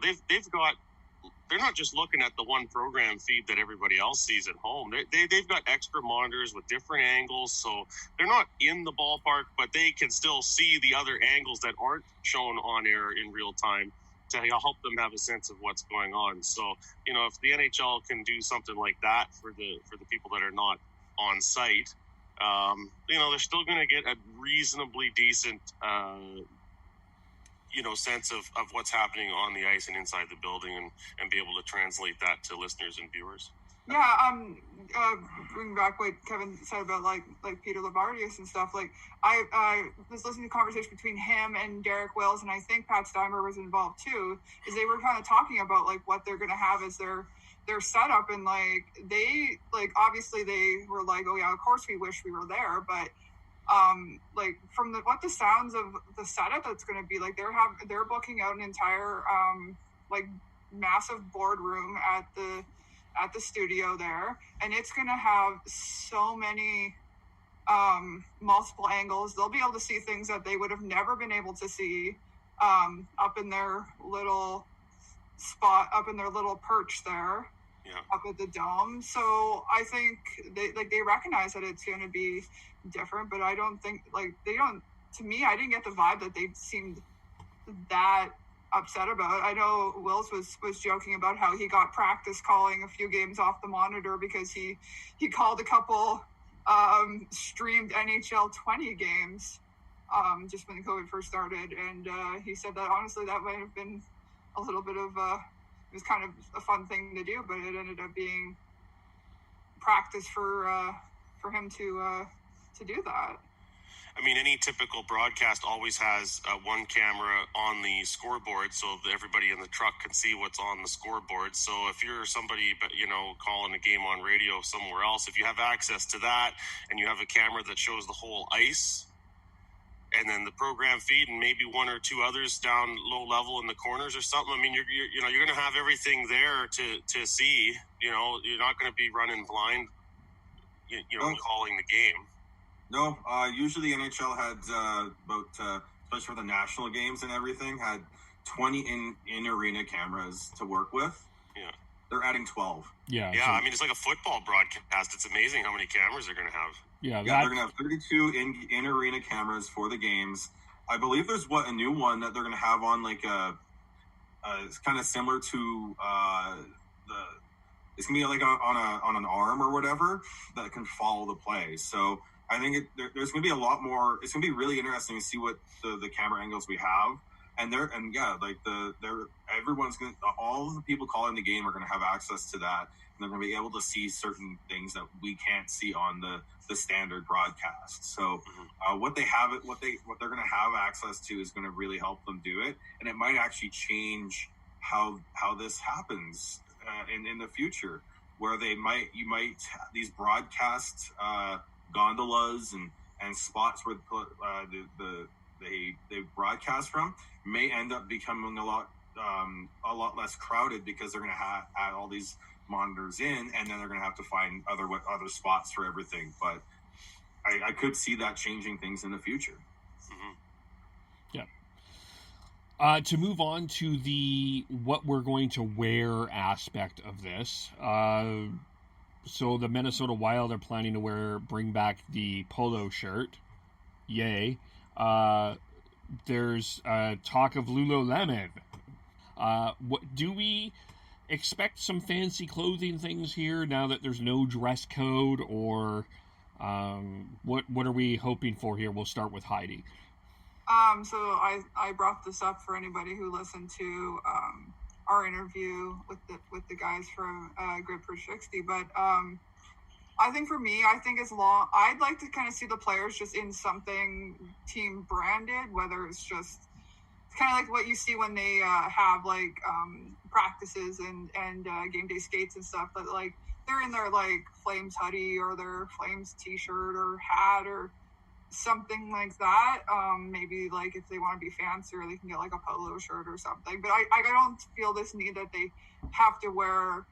they're not just looking at the one program feed that everybody else sees at home. They've got extra monitors with different angles, so they're not in the ballpark, but they can still see the other angles that aren't shown on air in real time to help them have a sense of what's going on. So, you know, if the NHL can do something like that for the people that are not on site, you know, they're still going to get a reasonably decent you know, sense of what's happening on the ice and inside the building, and be able to translate that to listeners and viewers. Yeah, bring back what Kevin said about like Peter Lavardius and stuff. Like I was listening to a conversation between him and Derek Wills, and I think Pat Steimer was involved too. Is they were kind of talking about like what they're going to have as their setup, and like they like obviously they were like, oh yeah, of course we wish we were there, but like from what the sounds of the setup that's going to be like, they're booking out an entire like massive boardroom at the studio there, and it's going to have so many multiple angles. They'll be able to see things that they would have never been able to see up in their little spot, up in their little perch there. Yeah. Up at the dome. So I think they recognize that it's going to be different, but I don't think to me, I didn't get the vibe that they seemed that upset about it. I know Wills was joking about how he got practice calling a few games off the monitor because he called a couple streamed NHL 20 games just when the COVID first started, and he said that honestly that might have been a little bit of it was kind of a fun thing to do, but it ended up being practice for him to do that. I mean, any typical broadcast always has one camera on the scoreboard, so that everybody in the truck can see what's on the scoreboard. So if you're somebody, you know, calling a game on radio somewhere else, if you have access to that and you have a camera that shows the whole ice, and then the program feed and maybe one or two others down low level in the corners or something. I mean, you're going to have everything there to see. You know, you're not going to be running blind. You know, calling the game. No, usually NHL had about, especially for the national games and everything, had 20 in arena cameras to work with. Yeah, they're adding 12. Yeah. So, I mean, it's like a football broadcast. It's amazing how many cameras they're going to have. Yeah, they're going to have 32 in arena cameras for the games. I believe there's a new one that they're going to have on like it's kind of similar to it's going to be like on an arm or whatever that can follow the play. So I think there's going to be a lot more. It's going to be really interesting to see what the camera angles we have. Everyone's going to, all of the people calling the game are going to have access to that. And they're going to be able to see certain things that we can't see on the standard broadcast. So what they're going to have access to is going to really help them do it. And it might actually change how this happens in the future, where these broadcast gondolas and spots where they broadcast from may end up becoming a lot less crowded, because they're going to add all these monitors in, and then they're going to have to find other spots for everything. But I could see that changing things in the future. Yeah. To move on to the what we're going to wear aspect of this. So the Minnesota Wild are planning to bring back the polo shirt. Yay. There's talk of Lululemon. What do we expect some fancy clothing things here now that there's no dress code, or what are we hoping for here? We'll start with Heidi. So I brought this up for anybody who listened to our interview with the guys from Grid for 60, but I think for me, I'd like to kind of see the players just in something team branded, whether it's just kind of like what you see when they have like practices and game day skates and stuff, but like they're in their like Flames hoodie or their Flames t-shirt or hat or something like that. Maybe like if they want to be fancier, they can get like a polo shirt or something, but I don't feel this need that they have to wear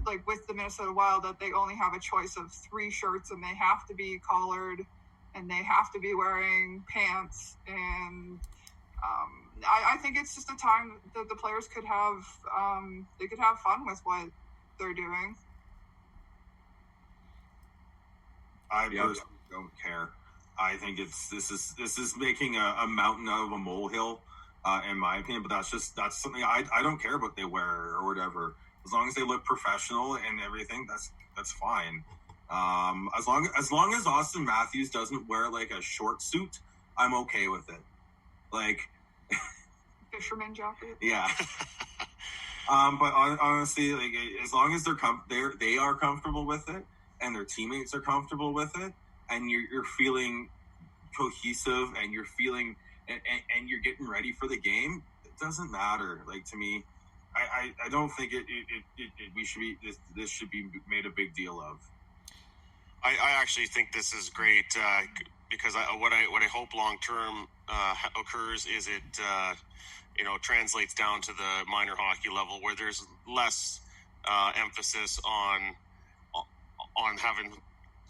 like with the Minnesota Wild, that they only have a choice of 3 shirts and they have to be collared and they have to be wearing pants. And I think it's just a time that the players could have they could have fun with what they're doing. I personally don't care. I think this is making a mountain out of a molehill, in my opinion. But that's something I don't care what they wear or whatever. As long as they look professional and everything, that's fine. As long as Austin Matthews doesn't wear like a short suit, I'm okay with it. Like fisherman jacket. Yeah. But honestly, like as long as they are comfortable with it and their teammates are comfortable with it, and you're feeling cohesive and you're feeling and you're getting ready for the game, it doesn't matter. Like to me, I don't think this should be made a big deal of. I actually think this is great because what I hope long term occurs is it translates down to the minor hockey level where there's less emphasis on having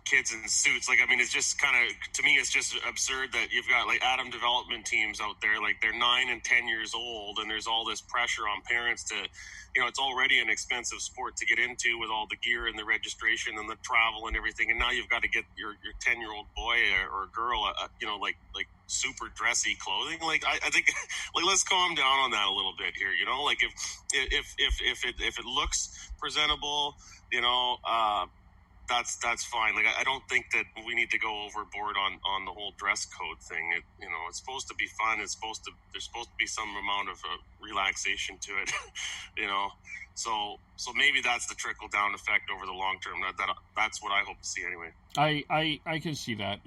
kids in suits. Like, I mean, it's just kind of, to me, it's just absurd that you've got like Adam development teams out there, like they're 9 and 10 years old, and there's all this pressure on parents to, it's already an expensive sport to get into with all the gear and the registration and the travel and everything, and now you've got to get your 10-year-old boy or girl like super dressy clothing. Like I think like let's calm down on that a little bit here. Like if it looks presentable, that's fine. Like I don't think that we need to go overboard on the whole dress code thing. It's supposed to be fun. There's supposed to be some amount of relaxation to it. So maybe that's the trickle down effect over the long term. That's what I hope to see anyway. I can see that.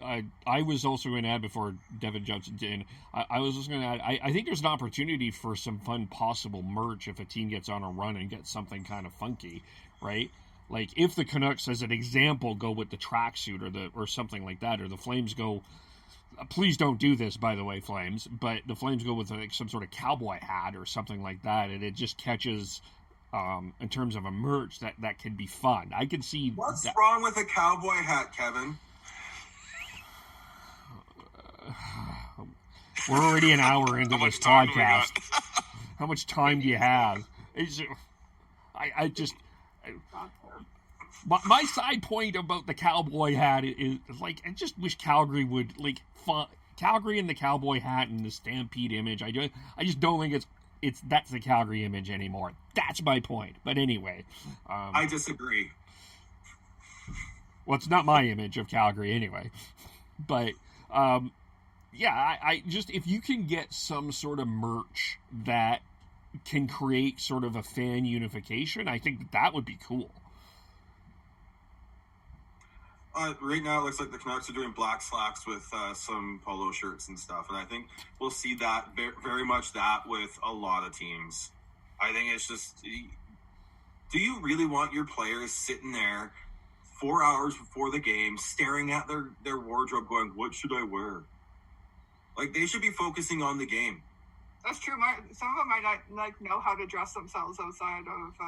I was also going to add before Devin jumps in. I was just going to add. I think there's an opportunity for some fun possible merch if a team gets on a run and gets something kind of funky, right? Like if the Canucks, as an example, go with the tracksuit or something like that, or the Flames go. Please don't do this, by the way, Flames. But the Flames go with like some sort of cowboy hat or something like that, and it just catches. In terms of a merch that can be fun. I can see. What's wrong with a cowboy hat, Kevin? We're already an hour into this podcast. How much time do you have? My side point about the cowboy hat is like I just wish Calgary would like Calgary and the cowboy hat and the Stampede image. I just don't think that's the Calgary image anymore. That's my point. But anyway, I disagree. Well, it's not my image of Calgary anyway. But yeah, I just if you can get some sort of merch that can create sort of a fan unification, I think that would be cool. Right now, it looks like the Canucks are doing black slacks with some polo shirts and stuff, and I think we'll see that very much that with a lot of teams. I think it's just, do you really want your players sitting there 4 hours before the game, staring at their wardrobe, going, "What should I wear?" Like they should be focusing on the game. That's true. Some of them might not know how to dress themselves outside of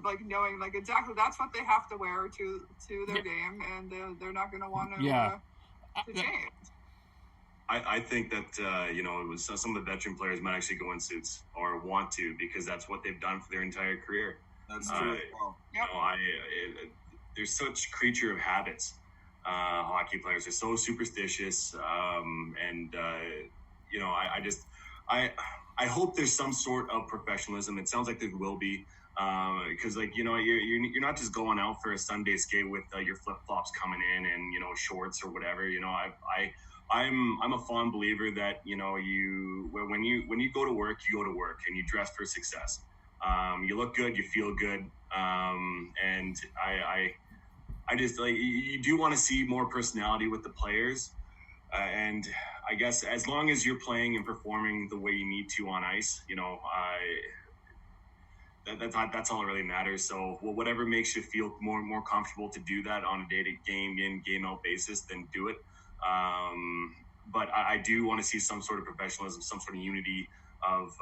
like knowing like exactly that's what they have to wear to their game, and they're not going to want to. Yeah, to change. I think that it was some of the veteran players might actually go in suits or want to, because that's what they've done for their entire career. That's true. Yep. There's such creature of habits. Hockey players are so superstitious, I hope there's some sort of professionalism. It sounds like there will be, because you're not just going out for a Sunday skate with your flip flops coming in and shorts or whatever. I'm a fond believer that when you go to work, you go to work and you dress for success. You look good, you feel good, and I just you do want to see more personality with the players, and I guess as long as you're playing and performing the way you need to on ice, that's all that really matters. So whatever makes you feel more comfortable to do that on a day-to game in, game out basis, then do it. But I do want to see some sort of professionalism, some sort of unity of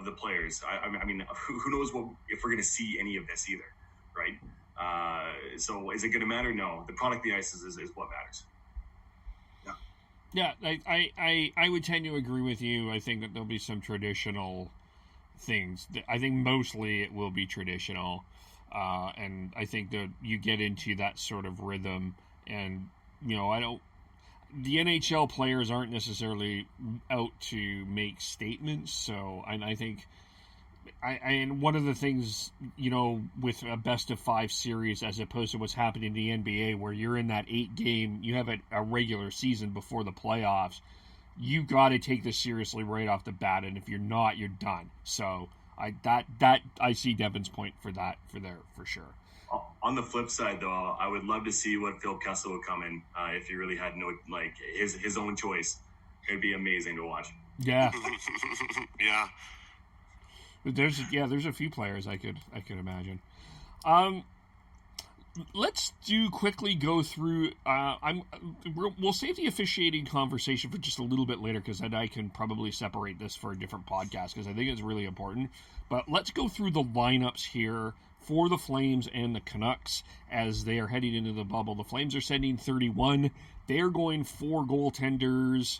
the players. I mean, who knows if we're going to see any of this either, right? So is it going to matter? No. The product of the ice is what matters. Yeah, I would tend to agree with you. I think that there'll be some traditional things. I think mostly it will be traditional, and I think that you get into that sort of rhythm. And the NHL players aren't necessarily out to make statements. So, and I think, and one of the things, with a best of 5 series as opposed to what's happening in the NBA, where you're in that 8-game, you have a regular season before the playoffs, you got to take this seriously right off the bat. And if you're not, you're done. So I see Devin's point for sure. On the flip side, though, I would love to see what Phil Kessel would come in if he really had his own choice. It'd be amazing to watch. Yeah. Yeah. There's a few players I could imagine. Let's quickly go through. We'll save the officiating conversation for just a little bit later, because then I can probably separate this for a different podcast, because I think it's really important. But let's go through the lineups here for the Flames and the Canucks as they are heading into the bubble. The Flames are sending 31. They're going 4 goaltenders.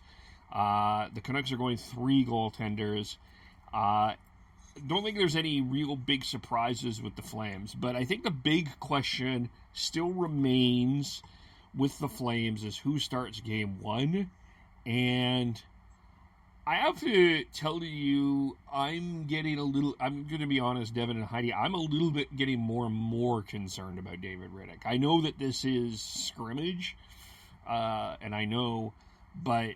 The Canucks are going 3 goaltenders. Don't think there's any real big surprises with the Flames, but I think the big question still remains with the Flames is who starts game 1. And I have to tell you, I'm going to be honest, Devin and Heidi, I'm a little bit getting more and more concerned about David Rittich. I know that this is scrimmage, and I know, but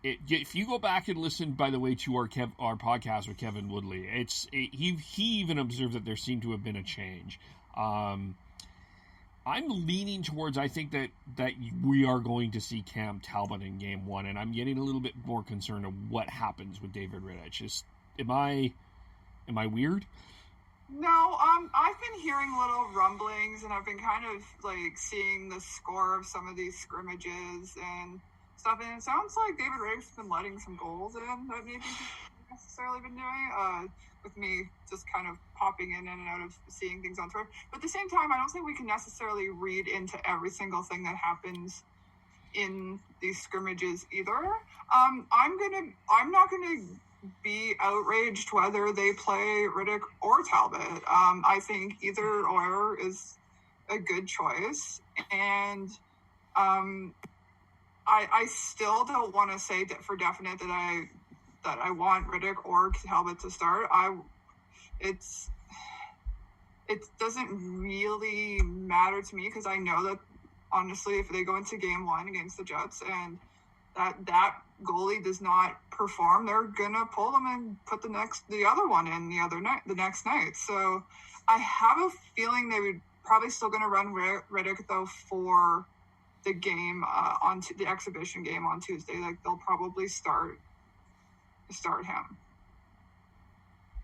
if you go back and listen, by the way, to our podcast with Kevin Woodley, he even observed that there seemed to have been a change. I'm leaning towards, I think that we are going to see Cam Talbot in game 1, and I'm getting a little bit more concerned of what happens with David Rittich. Am I weird? No, I've been hearing little rumblings, and I've been kind of seeing the score of some of these scrimmages and stuff, and it sounds like David Rittich's been letting some goals in that maybe he's necessarily been doing, with me just kind of popping in and out of seeing things on Twitter. But at the same time, I don't think we can necessarily read into every single thing that happens in these scrimmages either. I'm not gonna be outraged whether they play Rittich or Talbot. I think either or is a good choice, and I still don't want to say that for definite that I want Rittich or Talbot to start. It doesn't really matter to me, because I know that honestly, if they go into game 1 against the Jets and that goalie does not perform, they're gonna pull them and put the other one in the next night. So I have a feeling they would probably still gonna run Rittich though for the game the exhibition game on Tuesday. They'll probably start him.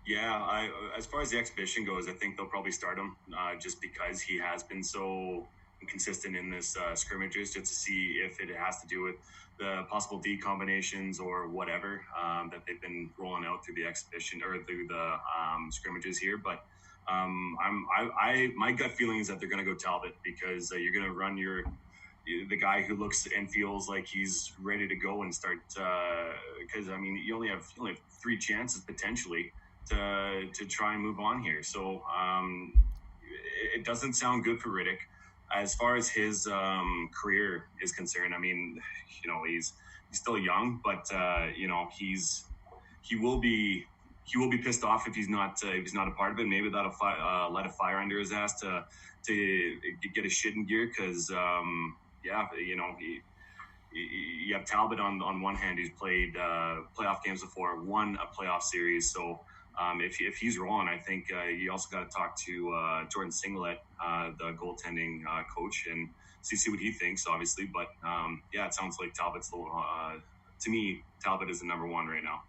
Yeah, as far as the exhibition goes, I think they'll probably start him just because he has been so inconsistent in this scrimmages, just to see if it has to do with the possible D combinations or whatever that they've been rolling out through the exhibition or through the scrimmages here. But my gut feeling is that they're going to go Talbot, because you're going to run your the guy who looks and feels like he's ready to go and start. Because I mean, you only have 3 chances potentially to try and move on here. So it doesn't sound good for Rittich. As far as his career is concerned, I mean, he's still young, but he will be pissed off if he's not a part of it. Maybe that'll light a fire under his ass to get his shit in gear. Because you have Talbot on one hand, who's played playoff games before, won a playoff series. So if he's rolling, I think you also got to talk to Jordan Singlet, the goaltending coach, and see what he thinks, obviously. But it sounds like Talbot's to me, Talbot is the number one right now.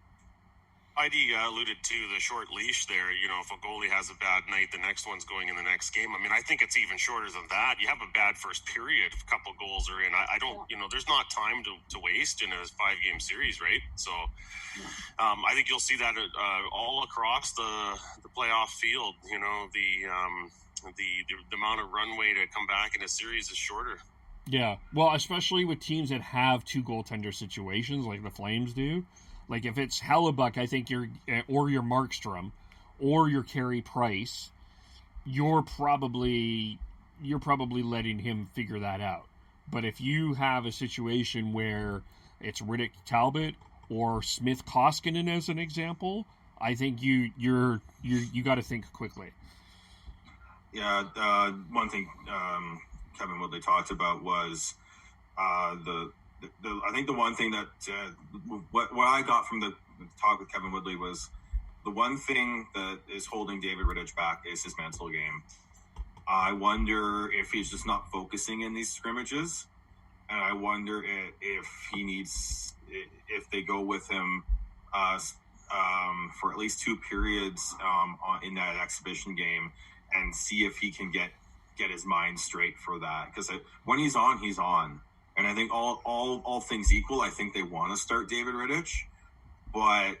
Heidi alluded to the short leash there. If a goalie has a bad night, the next one's going in the next game. I mean, I think it's even shorter than that. You have a bad first period, a couple goals are in. I don't, there's not time to waste in a 5-game series, right? So I think you'll see that all across the playoff field. The amount of runway to come back in a series is shorter. Yeah, well, especially with teams that have 2 goaltender situations like the Flames do. Like, if it's Hellebuck, I think your Markstrom, or your Carey Price, you're probably letting him figure that out. But if you have a situation where it's Rittich Talbot or Smith Koskinen as an example, I think you got to think quickly. Yeah, one thing Kevin Woodley talked about was I think the one thing that what I got from the talk with Kevin Woodley was the one thing that is holding David Rittich back is his mental game. I wonder if he's just not focusing in these scrimmages, and I wonder if they go with him for at least 2 periods in that exhibition game and see if he can get his mind straight for that. Because when he's on, he's on. And I think all things equal, I think they want to start David Rittich, but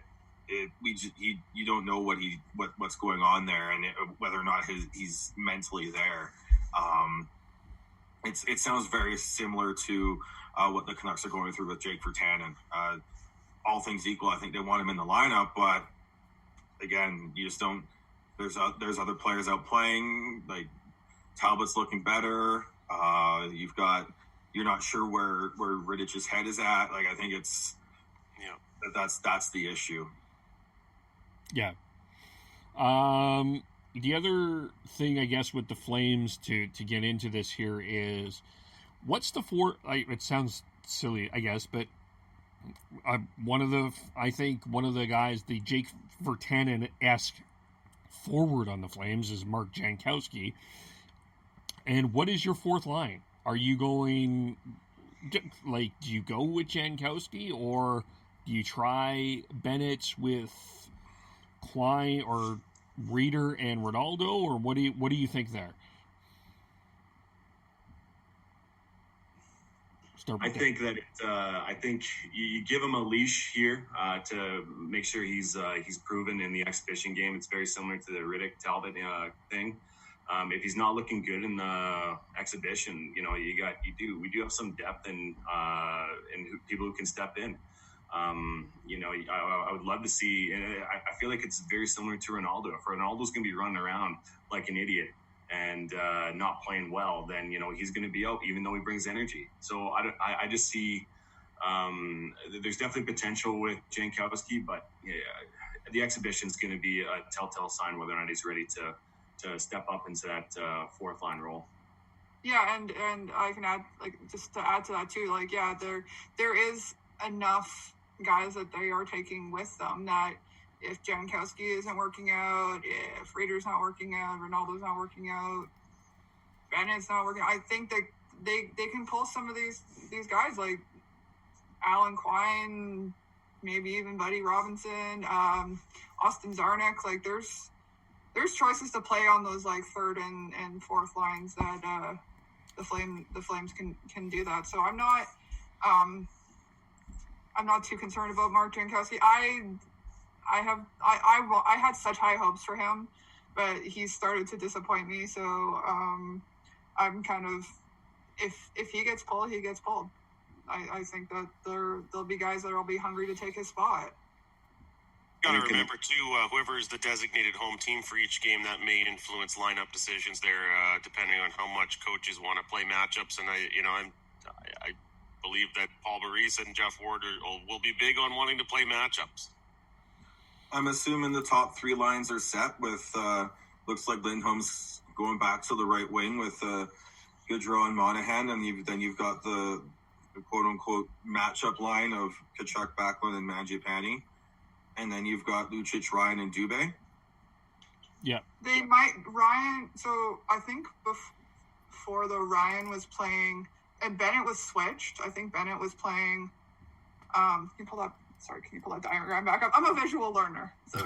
you don't know what's going on there and whether or not he's mentally there. It sounds very similar to what the Canucks are going through with Jake Virtanen. All things equal, I think they want him in the lineup, but again, you just don't. There's other players out playing. Like Talbot's looking better. You're not sure where Rittich's head is at. Like, I think that's the issue. Yeah. The other thing, I guess, with the Flames to get into this here is, what's the it sounds silly, I guess, but one of the guys, the Jake Virtanen-esque forward on the Flames is Mark Jankowski. And what is your 4th line? Are you going, do you go with Jankowski, or do you try Bennett with Klein or Reeder and Ronaldo, or what do you think there? I think you give him a leash here to make sure he's proven in the exhibition game. It's very similar to the Rittich Talbot thing. If he's not looking good in the exhibition, we do have some depth and people who can step in. I would love to see. I feel like it's very similar to Ronaldo. If Ronaldo's going to be running around like an idiot and not playing well, then he's going to be out, even though he brings energy. So I just see there's definitely potential with Jankowski, but the exhibition is going to be a telltale sign whether or not he's ready to step up into that 4th line role. Yeah, and I can add, just to add to that too, there is enough guys that they are taking with them that if Jankowski isn't working out, if Reeder's not working out, Ronaldo's not working out, Bennett's not working out, I think that they can pull some of these guys like Alan Quine, maybe even Buddy Robinson, Austin Zarnik. Like there's choices to play on those 3rd and 4th lines that the Flames can do that. So I'm not too concerned about Mark Jankowski. I had such high hopes for him, but he started to disappoint me. So I'm kind of if he gets pulled, he gets pulled. I think that there'll be guys that will be hungry to take his spot. Got to remember too, whoever is the designated home team for each game, that may influence lineup decisions there, depending on how much coaches want to play matchups. And I believe that Paul Maurice and Jeff Ward will be big on wanting to play matchups. I'm assuming the top three lines are set with looks like Lindholm's going back to the right wing with Gaudreau and Monahan, and then you've got the quote-unquote matchup line of Tkachuk, Backlund, and Mangiapane. And then you've got Lucic, Ryan, and Dubé. Yeah. They might, Ryan, so I think before the Ryan was playing, and Bennett was switched. I think Bennett was playing, can you pull that diagram back up? I'm a visual learner. So,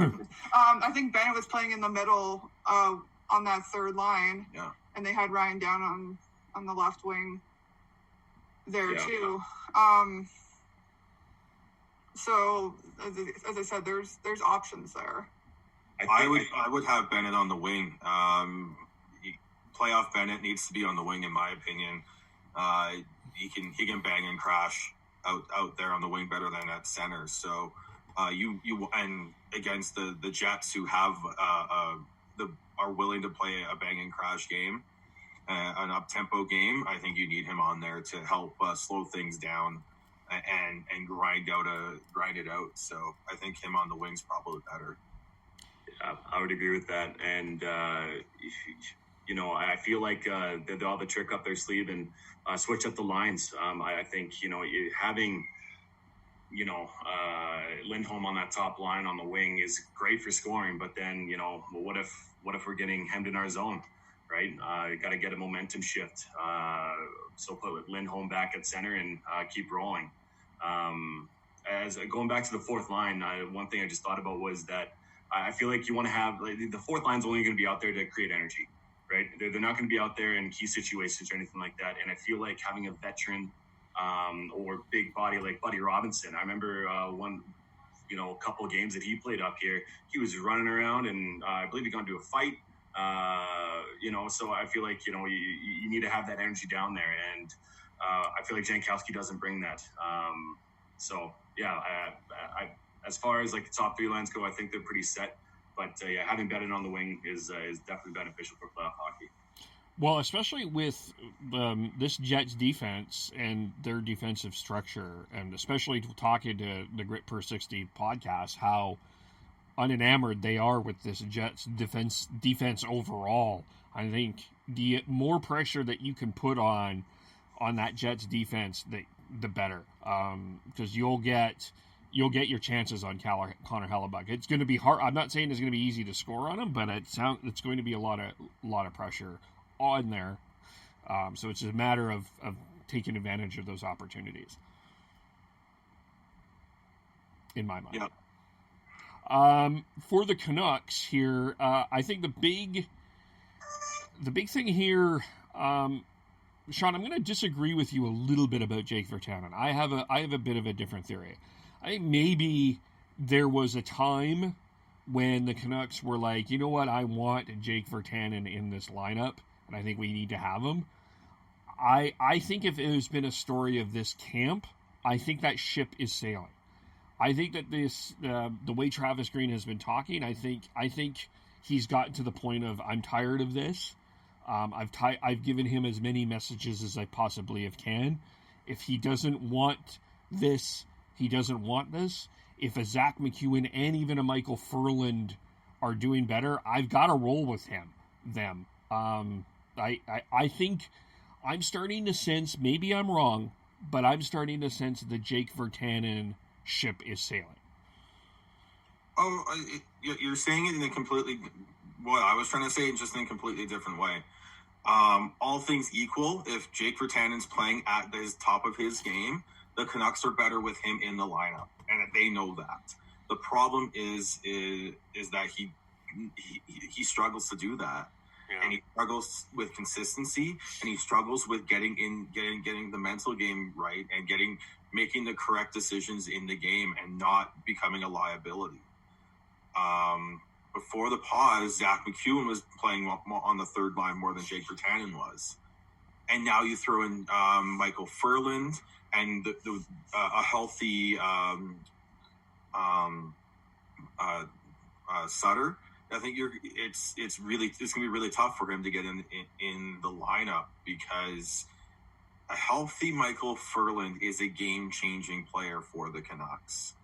I think Bennett was playing in the middle on that third line. Yeah. And they had Ryan down on the left wing there too. So as I said, there's options there. I would have Bennett on the wing. Playoff Bennett needs to be on the wing, in my opinion. He can bang and crash out there on the wing better than at center. So you and against the Jets, who have are willing to play a bang and crash game, an up tempo game, I think you need him on there to help slow things down and grind it out. So I think him on the wing's probably better. Yeah, I would agree with that. And I feel like they'll have a trick up their sleeve and switch up the lines. I think having Lindholm on that top line on the wing is great for scoring, but then what if we're getting hemmed in our zone, right? You got to get a momentum shift. So put Lindholm back at center and keep rolling. As going back to the fourth line, one thing I just thought about was that I feel like you want to have the fourth line's only going to be out there to create energy, right? They're not going to be out there in key situations or anything like that. And I feel like having a veteran or big body like Buddy Robinson. I remember a couple of games that he played up here, he was running around, and I believe he got into a fight. So I feel like you need to have that energy down there, and I feel like Jankowski doesn't bring that. I as far as like the top three lines go, I think they're pretty set. But having Bennett on the wing is definitely beneficial for playoff hockey. Well, especially with this Jets defense and their defensive structure, and especially talking to the Grit Per 60 podcast, how unenamored they are with this Jets defense overall. I think the more pressure that you can put on that Jets defense, the better, because you'll get your chances on Connor Hellebuck. It's going to be hard. I'm not saying it's going to be easy to score on him, but it's going to be a lot of pressure on there. So it's a matter of taking advantage of those opportunities, in my mind. Yeah. For the Canucks here, I think the big thing here, Sean, I'm going to disagree with you a little bit about Jake Virtanen. I have a bit of a different theory. I think maybe there was a time when the Canucks were like, you know what, I want Jake Virtanen in this lineup, and I think we need to have him. I think if it has been a story of this camp, I think that ship is sailing. I think that this the way Travis Green has been talking, I think he's gotten to the point of, I'm tired of this. I've given him as many messages as I possibly can. If he doesn't want this, he doesn't want this. If a Zach MacEwen and even a Michael Ferland are doing better, I've got to roll with them. I think I'm starting to sense, maybe I'm wrong, but I'm starting to sense the Jake Virtanen ship is sailing. Oh, you're saying it in a completely, what I was trying to say, just in a completely different way. All things equal, if Jake Virtanen's playing at the top of his game, the Canucks are better with him in the lineup, and they know that. The problem is that he struggles to do that, and he struggles with consistency, and he struggles with getting the mental game right, and making the correct decisions in the game, and not becoming a liability. Before the pause, Zach MacEwen was playing on the third line more than Jake Virtanen was. and now you throw in Michael Ferland and a healthy Sutter. I think it's gonna be really tough for him to get in the lineup, because a healthy Michael Ferland is a game-changing player for the Canucks.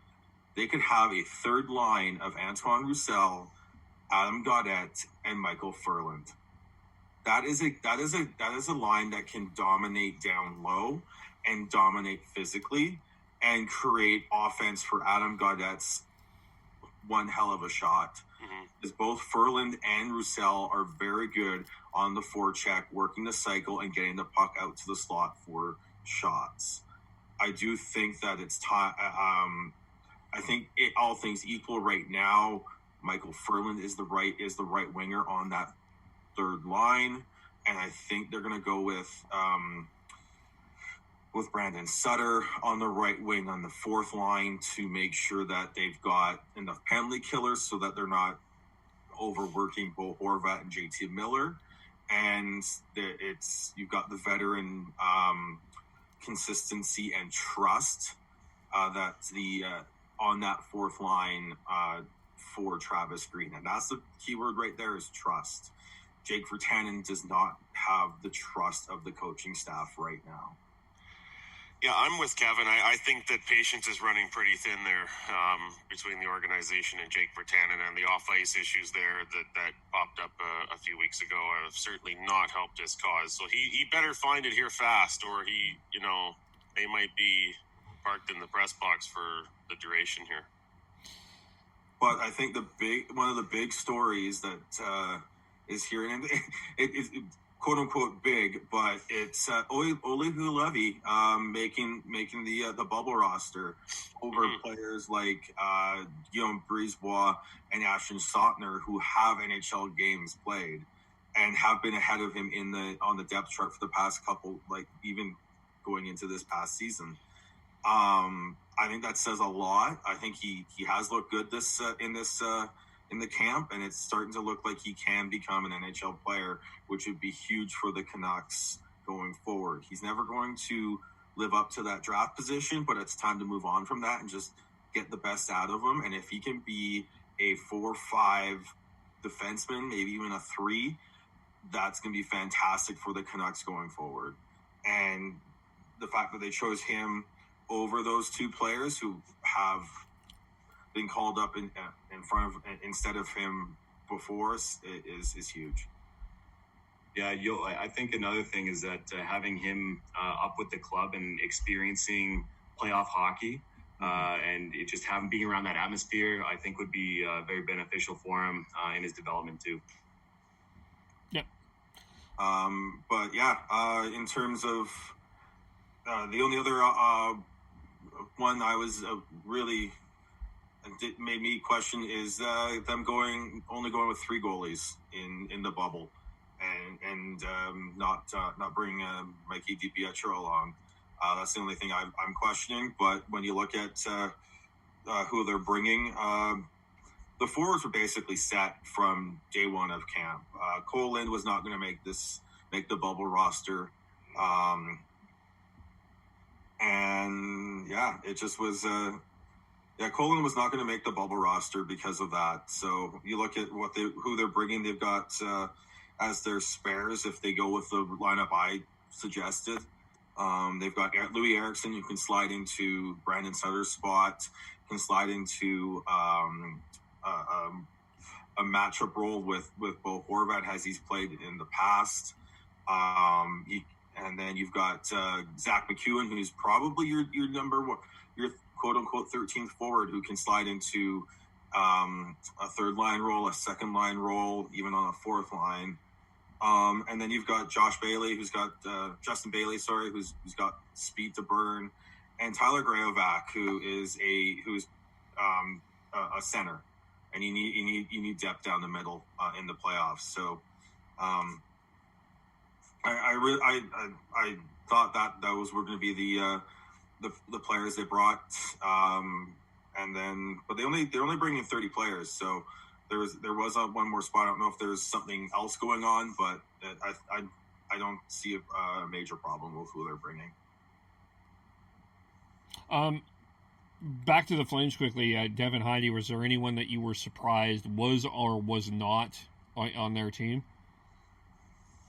They could have a third line of Antoine Roussel, Adam Gaudette, and Michael Ferland. That is a line that can dominate down low and dominate physically and create offense for Adam Gaudette's one hell of a shot. Because both Ferland and Roussel are very good on the forecheck, working the cycle and getting the puck out to the slot for shots. I do think that it's time. I think all things equal right now, Michael Ferland is the right winger on that third line, and I think they're going to go with Brandon Sutter on the right wing on the fourth line to make sure that they've got enough penalty killers so that they're not overworking Bo Horvat and JT Miller. And you've got the veteran consistency and trust that's on that fourth line for Travis Green. And that's the key word right there, is trust. Jake Virtanen does not have the trust of the coaching staff right now. Yeah, I'm with Kevin. I think that patience is running pretty thin there between the organization and Jake Virtanen, and the off-ice issues there that popped up a few weeks ago have certainly not helped his cause. So he better find it here fast, or they might be parked in the press box for the duration here. But I think one of the big stories that is here, and it quote unquote big, but it's Ole Hulevy making the bubble roster over players like Guillaume Brisebois and Ashton Sautner, who have NHL games played and have been ahead of him on the depth chart for the past couple, like even going into this past season. I think that says a lot. I think he has looked good in the camp, and it's starting to look like he can become an NHL player, which would be huge for the Canucks going forward. He's never going to live up to that draft position, but it's time to move on from that and just get the best out of him. And if he can be a 4-5 defenseman, maybe even a 3, that's going to be fantastic for the Canucks going forward. And the fact that they chose him over those two players who have been called up in front of instead of him before is huge. Yeah, I think another thing is that having him up with the club and experiencing playoff hockey and it just being around that atmosphere, I think would be very beneficial for him in his development too. Yep. But yeah, in terms of the only other one I was really made me question is them only going with 3 goalies in the bubble, and not bring Mikey DiPietro along. That's the only thing I'm questioning. But when you look at who they're bringing, the forwards were basically set from day one of camp. Cole Lind was not going to make the bubble roster, and yeah, it just was. Yeah, Colin was not going to make the bubble roster because of that. So you look at who they're bringing. They've got as their spares if they go with the lineup I suggested. They've got Louis Eriksson, who can slide into Brandon Sutter's spot, can slide into a matchup role with Bo Horvat as he's played in the past. And then you've got Zach MacEwen, who's probably your number one, your quote-unquote 13th forward, who can slide into a third-line role, a second-line role, even on a fourth line. And then you've got Justin Bailey, who's got speed to burn, and Tyler Graovac, who's a center, and you need depth down the middle in the playoffs. So I thought that those were going to be the players they brought, but they only bring in 30 players, so there was one more spot. I don't know if there's something else going on, but don't see a major problem with who they're bringing. Back to the Flames quickly. Devin, Heidi, was there anyone that you were surprised was or was not on their team?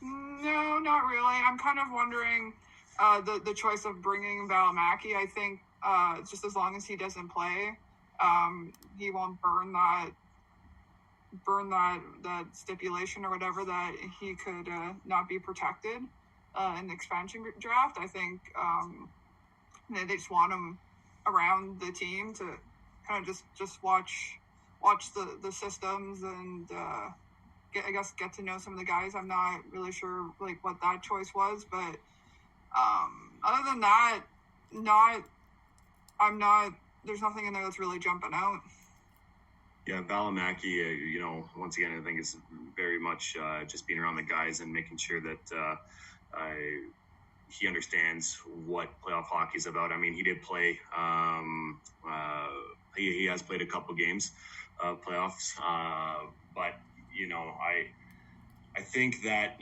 No, not really. I'm kind of wondering the choice of bringing Valimaki. I think just as long as he doesn't play, he won't burn that stipulation or whatever that he could not be protected in the expansion draft. I think they just want him around the team to kind of just watch the systems and get to know some of the guys. I'm not really sure like what that choice was, but other than that, there's nothing in there that's really jumping out. Yeah, Valimaki, once again, I think it's very much just being around the guys and making sure that he understands what playoff hockey is about. I mean, he did play. He has played a couple games of playoffs, but I think that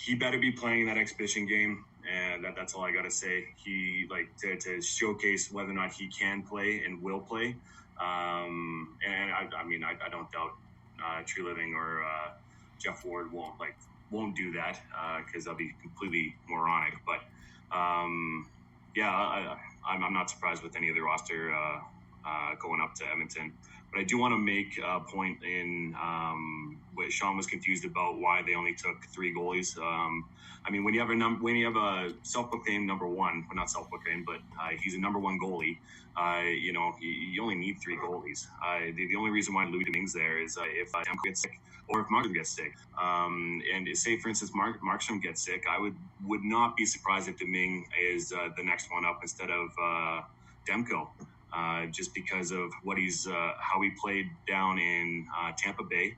he better be playing that exhibition game, and that's all I got to say. He to showcase whether or not he can play and will play. And I don't doubt True Living or Jeff Ward won't do that because that'll be completely moronic. But I'm not surprised with any of the roster going up to Edmonton. But I do want to make a point in what Sean was confused about why they only took 3 goalies. When you have a self-proclaimed number one, well, not self-proclaimed, but he's a number one goalie. You only need 3 goalies. The only reason why Louis Domingue's there is if Demko gets sick or if Markstrom gets sick. And say, for instance, Markstrom gets sick, I would not be surprised if Domingue is the next one up instead of Demko. Just because of what how he played down in Tampa Bay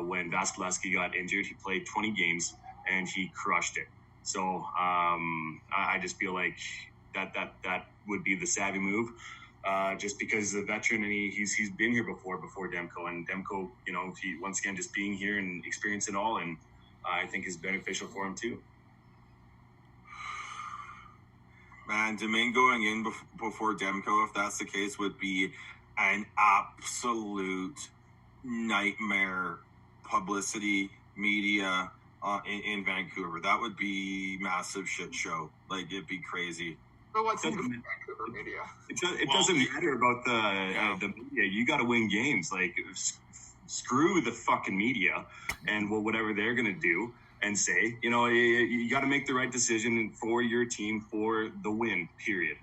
when Vasilevsky got injured. He played 20 games and he crushed it. So I just feel like that would be the savvy move, just because he's a veteran and he's been here before Demko, and Demko, he once again just being here and experiencing it all, and I think is beneficial for him too. Man, Domingue going in before Demko, if that's the case, would be an absolute nightmare publicity media in Vancouver. That would be massive shit show. It'd be crazy. But what's in the Vancouver media? It doesn't matter about the media. You got to win games. Screw the fucking media and whatever they're going to do and say, you got to make the right decision for your team for the win, period.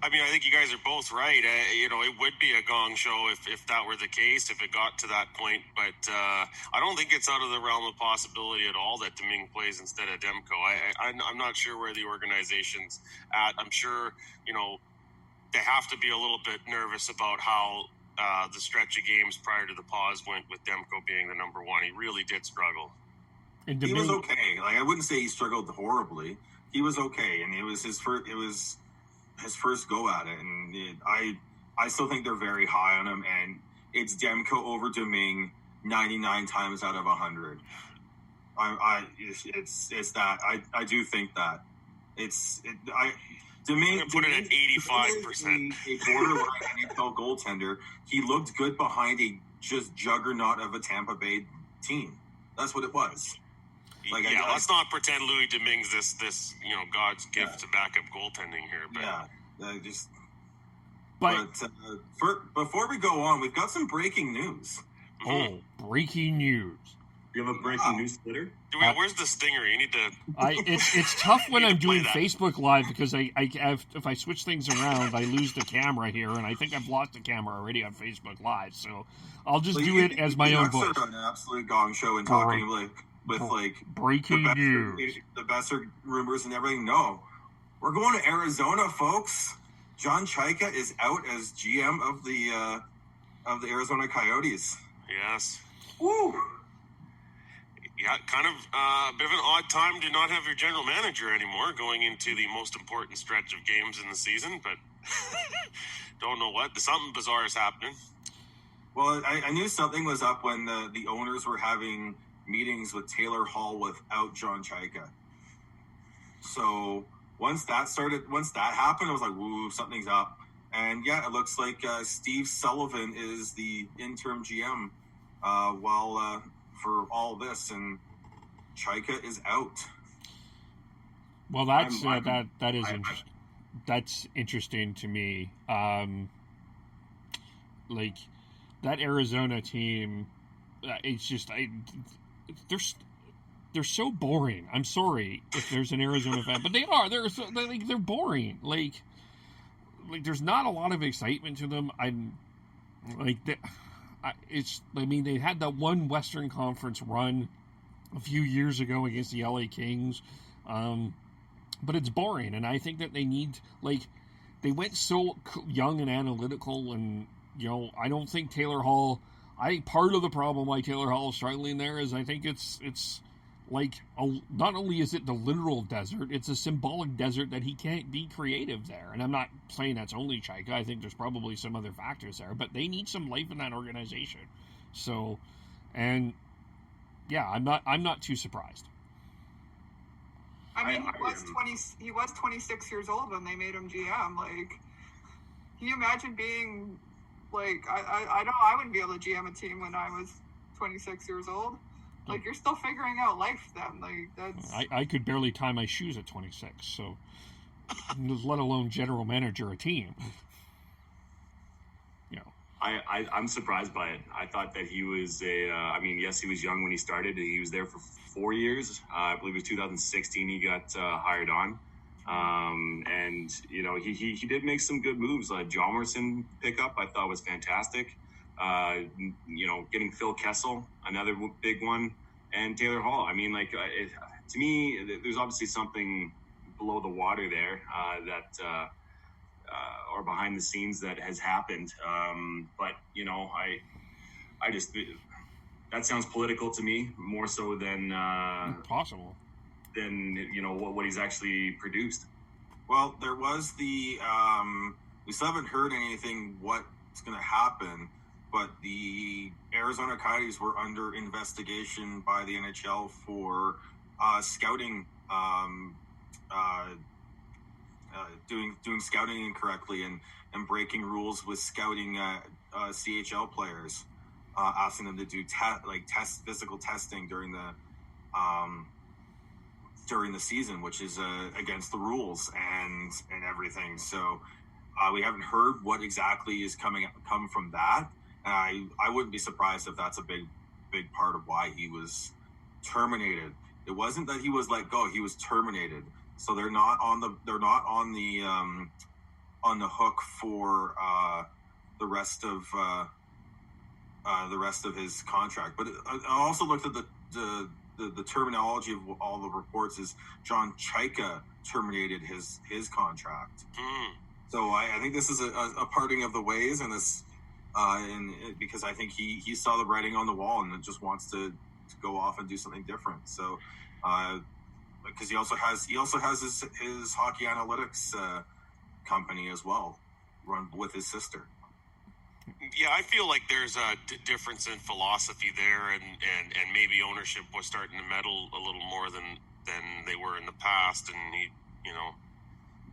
I think you guys are both right. It would be a gong show if that were the case, if it got to that point. But I don't think it's out of the realm of possibility at all that Domingue plays instead of Demko. I'm not sure where the organization's at. I'm sure, they have to be a little bit nervous about how the stretch of games prior to the pause went with Demko being the number one. He really did struggle. He was okay. I wouldn't say he struggled horribly. He was okay, and it was his first go at it. And I still think they're very high on him. And it's Demko over Domingue 99 times out of 100. It's that. I do think that Domingue put it at 85%. A borderline NFL goaltender. He looked good behind a just juggernaut of a Tampa Bay team. That's what it was. Let's not pretend Louis Domingue's this God's gift to backup goaltending here. But before we go on, we've got some breaking news. Oh, breaking news! You have a breaking news Twitter? Where's the stinger? You need to. It's tough when I'm doing Facebook Live because if I switch things around, I lose the camera here, and I think I've lost the camera already on Facebook Live. So I'll just do it as my own voice. An absolute gong show and talking with breaking news, the best rumors and everything. No, we're going to Arizona, folks. John Chayka is out as GM of the Arizona Coyotes. Yes. Woo. Yeah, kind of a bit of an odd time to not have your general manager anymore going into the most important stretch of games in the season, but don't know what. Something bizarre is happening. Well, I knew something was up when the owners were having meetings with Taylor Hall without John Chaika. So once that happened, I was like, "Woo, something's up." And yeah, it looks like Steve Sullivan is the interim GM for all this, and Chaika is out. Well, that's that is interesting. That's interesting to me. Like that Arizona team, it's just they're so boring. I'm sorry if there's an Arizona fan, but they are. They're boring. Like there's not a lot of excitement to them. They had that one Western Conference run a few years ago against the LA Kings, but it's boring. And I think that they need, they went so young and analytical, and I don't think Taylor Hall. I think part of the problem why Taylor Hall is struggling there is I think it's not only is it the literal desert, it's a symbolic desert that he can't be creative there. And I'm not saying that's only Chaika. I think there's probably some other factors there, but they need some life in that organization. So, and yeah, I'm not too surprised. I mean, he was 26 years old when they made him GM. Like, can you imagine being I wouldn't be able to GM a team when I was 26 years old. Like, you're still figuring out life then. Like, that's... I could barely tie my shoes at 26, so let alone general manager a team. I'm surprised by it. I thought that he was yes, he was young when he started. He was there for 4 years. I believe it was 2016 he got hired on. And he did make some good moves. John Morrison pickup I thought was fantastic. Getting Phil Kessel, another big one, and Taylor Hall. I mean, to me, there's obviously something below the water there or behind the scenes that has happened. But I just that sounds political to me more so than possible than what he's actually produced. Well, there was we still haven't heard anything what's going to happen. But the Arizona Coyotes were under investigation by the NHL for scouting, doing scouting incorrectly and breaking rules with scouting CHL players, asking them to do physical testing during the season, which is against the rules and everything. So we haven't heard what exactly is come from that. I wouldn't be surprised if that's a big part of why he was terminated. It wasn't that he was let go; he was terminated. So they're not on the hook for the rest of his contract. But I also looked at the terminology of all the reports is John Chaika terminated his contract. So I think this is a parting of the ways, and this. Because I think he saw the writing on the wall and just wants to go off and do something different. So, because he also has his hockey analytics company as well, run with his sister. Yeah, I feel like there's a difference in philosophy there, and maybe ownership was starting to meddle a little more than they were in the past, and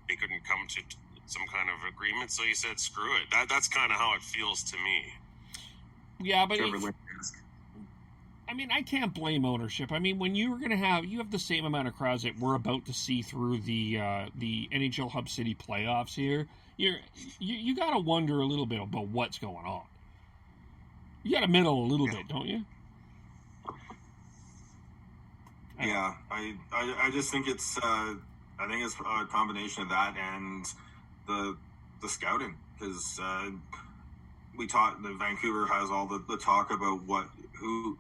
they couldn't come to some kind of agreement, so he said screw it. That's kind of how it feels to me. Yeah, but I can't blame ownership. I mean, when you have the same amount of crowds that we're about to see through the NHL Hub City playoffs here, you got to wonder a little bit about what's going on. You got to meddle a little bit, don't you? Yeah, I just think it's a combination of that and the scouting, because Vancouver has all the talk about who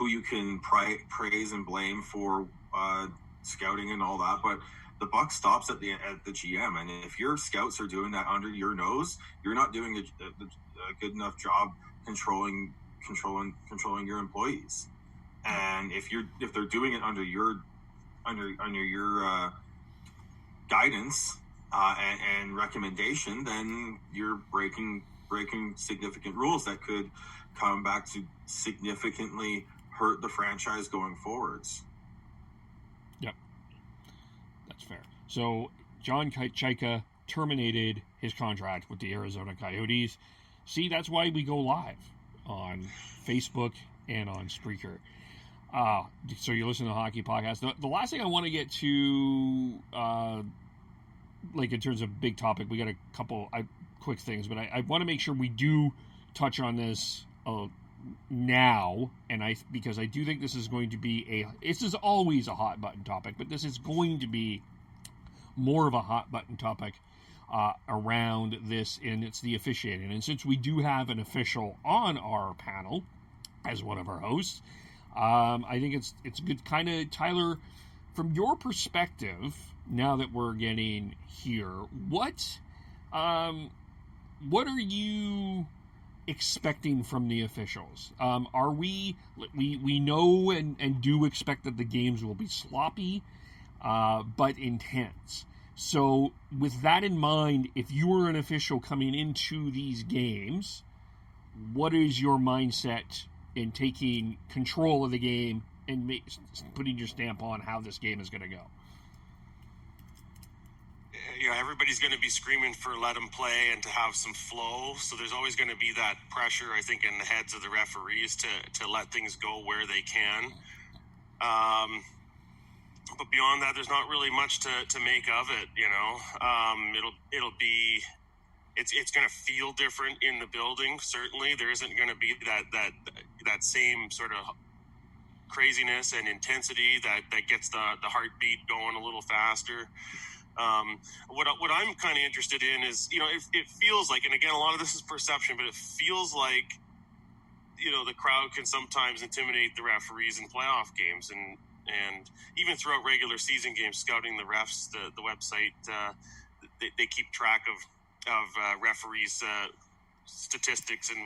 you can praise and blame for scouting and all that, but the buck stops at the GM, and if your scouts are doing that under your nose, you're not doing a good enough job controlling your employees. And if they're doing it under your guidance and recommendation, then you're breaking significant rules that could come back to significantly hurt the franchise going forwards. Yep, that's fair. So John Chayka terminated his contract with the Arizona Coyotes. See, that's why we go live on Facebook and on Spreaker. So you listen to the Hockey Podcast. The last thing I want to get to, like in terms of big topic, we got a couple quick things, but I want to make sure we do touch on this now, and because I do think this is going to be this is always a hot button topic, but this is going to be more of a hot button topic around this, and it's the officiating. And since we do have an official on our panel as one of our hosts, I think it's good. Kind of, Tyler, from your perspective, now that we're getting here, what are you expecting from the officials? Are we know and do expect that the games will be sloppy, but intense. So with that in mind, if you were an official coming into these games, what is your mindset in taking control of the game and putting your stamp on how this game is going to go? Everybody's going to be screaming for let them play and to have some flow. So there's always going to be that pressure, I think, in the heads of the referees to let things go where they can. But beyond that, there's not really much to make of it. It'll be, it's going to feel different in the building. Certainly, there isn't going to be that same sort of craziness and intensity that gets the heartbeat going a little faster. What I'm kind of interested in is, it feels like, and again, a lot of this is perception, but it feels like, the crowd can sometimes intimidate the referees in playoff games, and even throughout regular season games, scouting the refs, the website, they keep track of referees' statistics and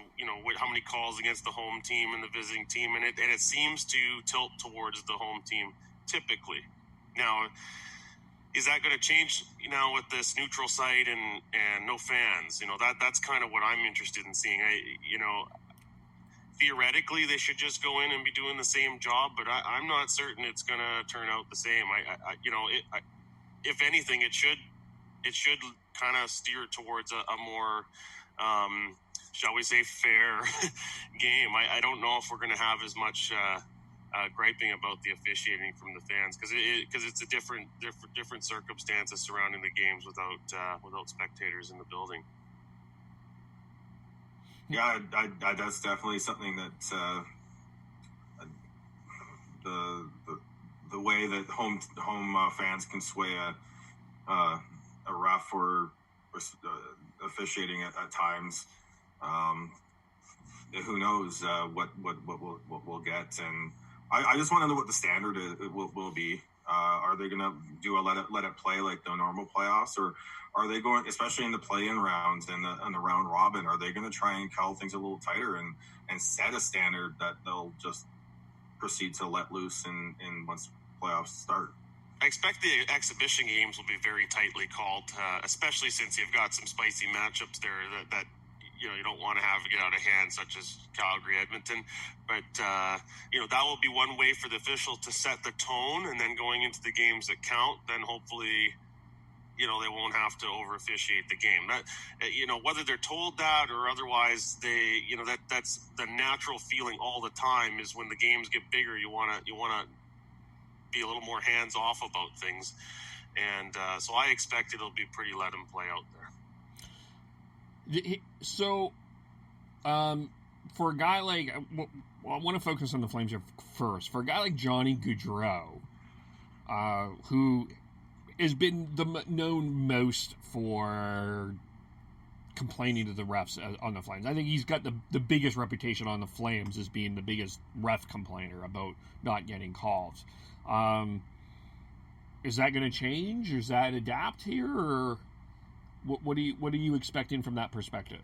how many calls against the home team and the visiting team, and it seems to tilt towards the home team typically. Now, is that going to change with this neutral site and no fans? That's kind of what I'm interested in seeing. Theoretically, they should just go in and be doing the same job, but I'm not certain it's going to turn out the same. If anything, it should kind of steer towards a more, shall we say, fair game. I don't know if we're going to have as much griping about the officiating from the fans because it's a different circumstances surrounding the games without spectators in the building. Yeah, that's definitely something that the way that home fans can sway a ref or officiating at times. Who knows what we'll get, and I just want to know what the standard will be. Are they going to do a let it play like the normal playoffs, or are they going, especially in the play-in rounds and the round robin, are they going to try and cull things a little tighter and set a standard that they'll just proceed to let loose in once playoffs start? I expect the exhibition games will be very tightly called, especially since you've got some spicy matchups there that you don't want to have to get out of hand, such as Calgary, Edmonton. But, that will be one way for the official to set the tone, and then going into the games that count, then hopefully, they won't have to over officiate the game. That, whether they're told that or otherwise, that's the natural feeling all the time is when the games get bigger, you want to be a little more hands off about things. And so I expect it'll be pretty let them play out there. So, for a guy like, I want to focus on the Flames here first. For a guy like Johnny Gaudreau, who has been known most for complaining to the refs on the Flames. I think he's got the biggest reputation on the Flames as being the biggest ref complainer about not getting calls. Is that going to change? Is that adapt here, or what are you expecting from that perspective?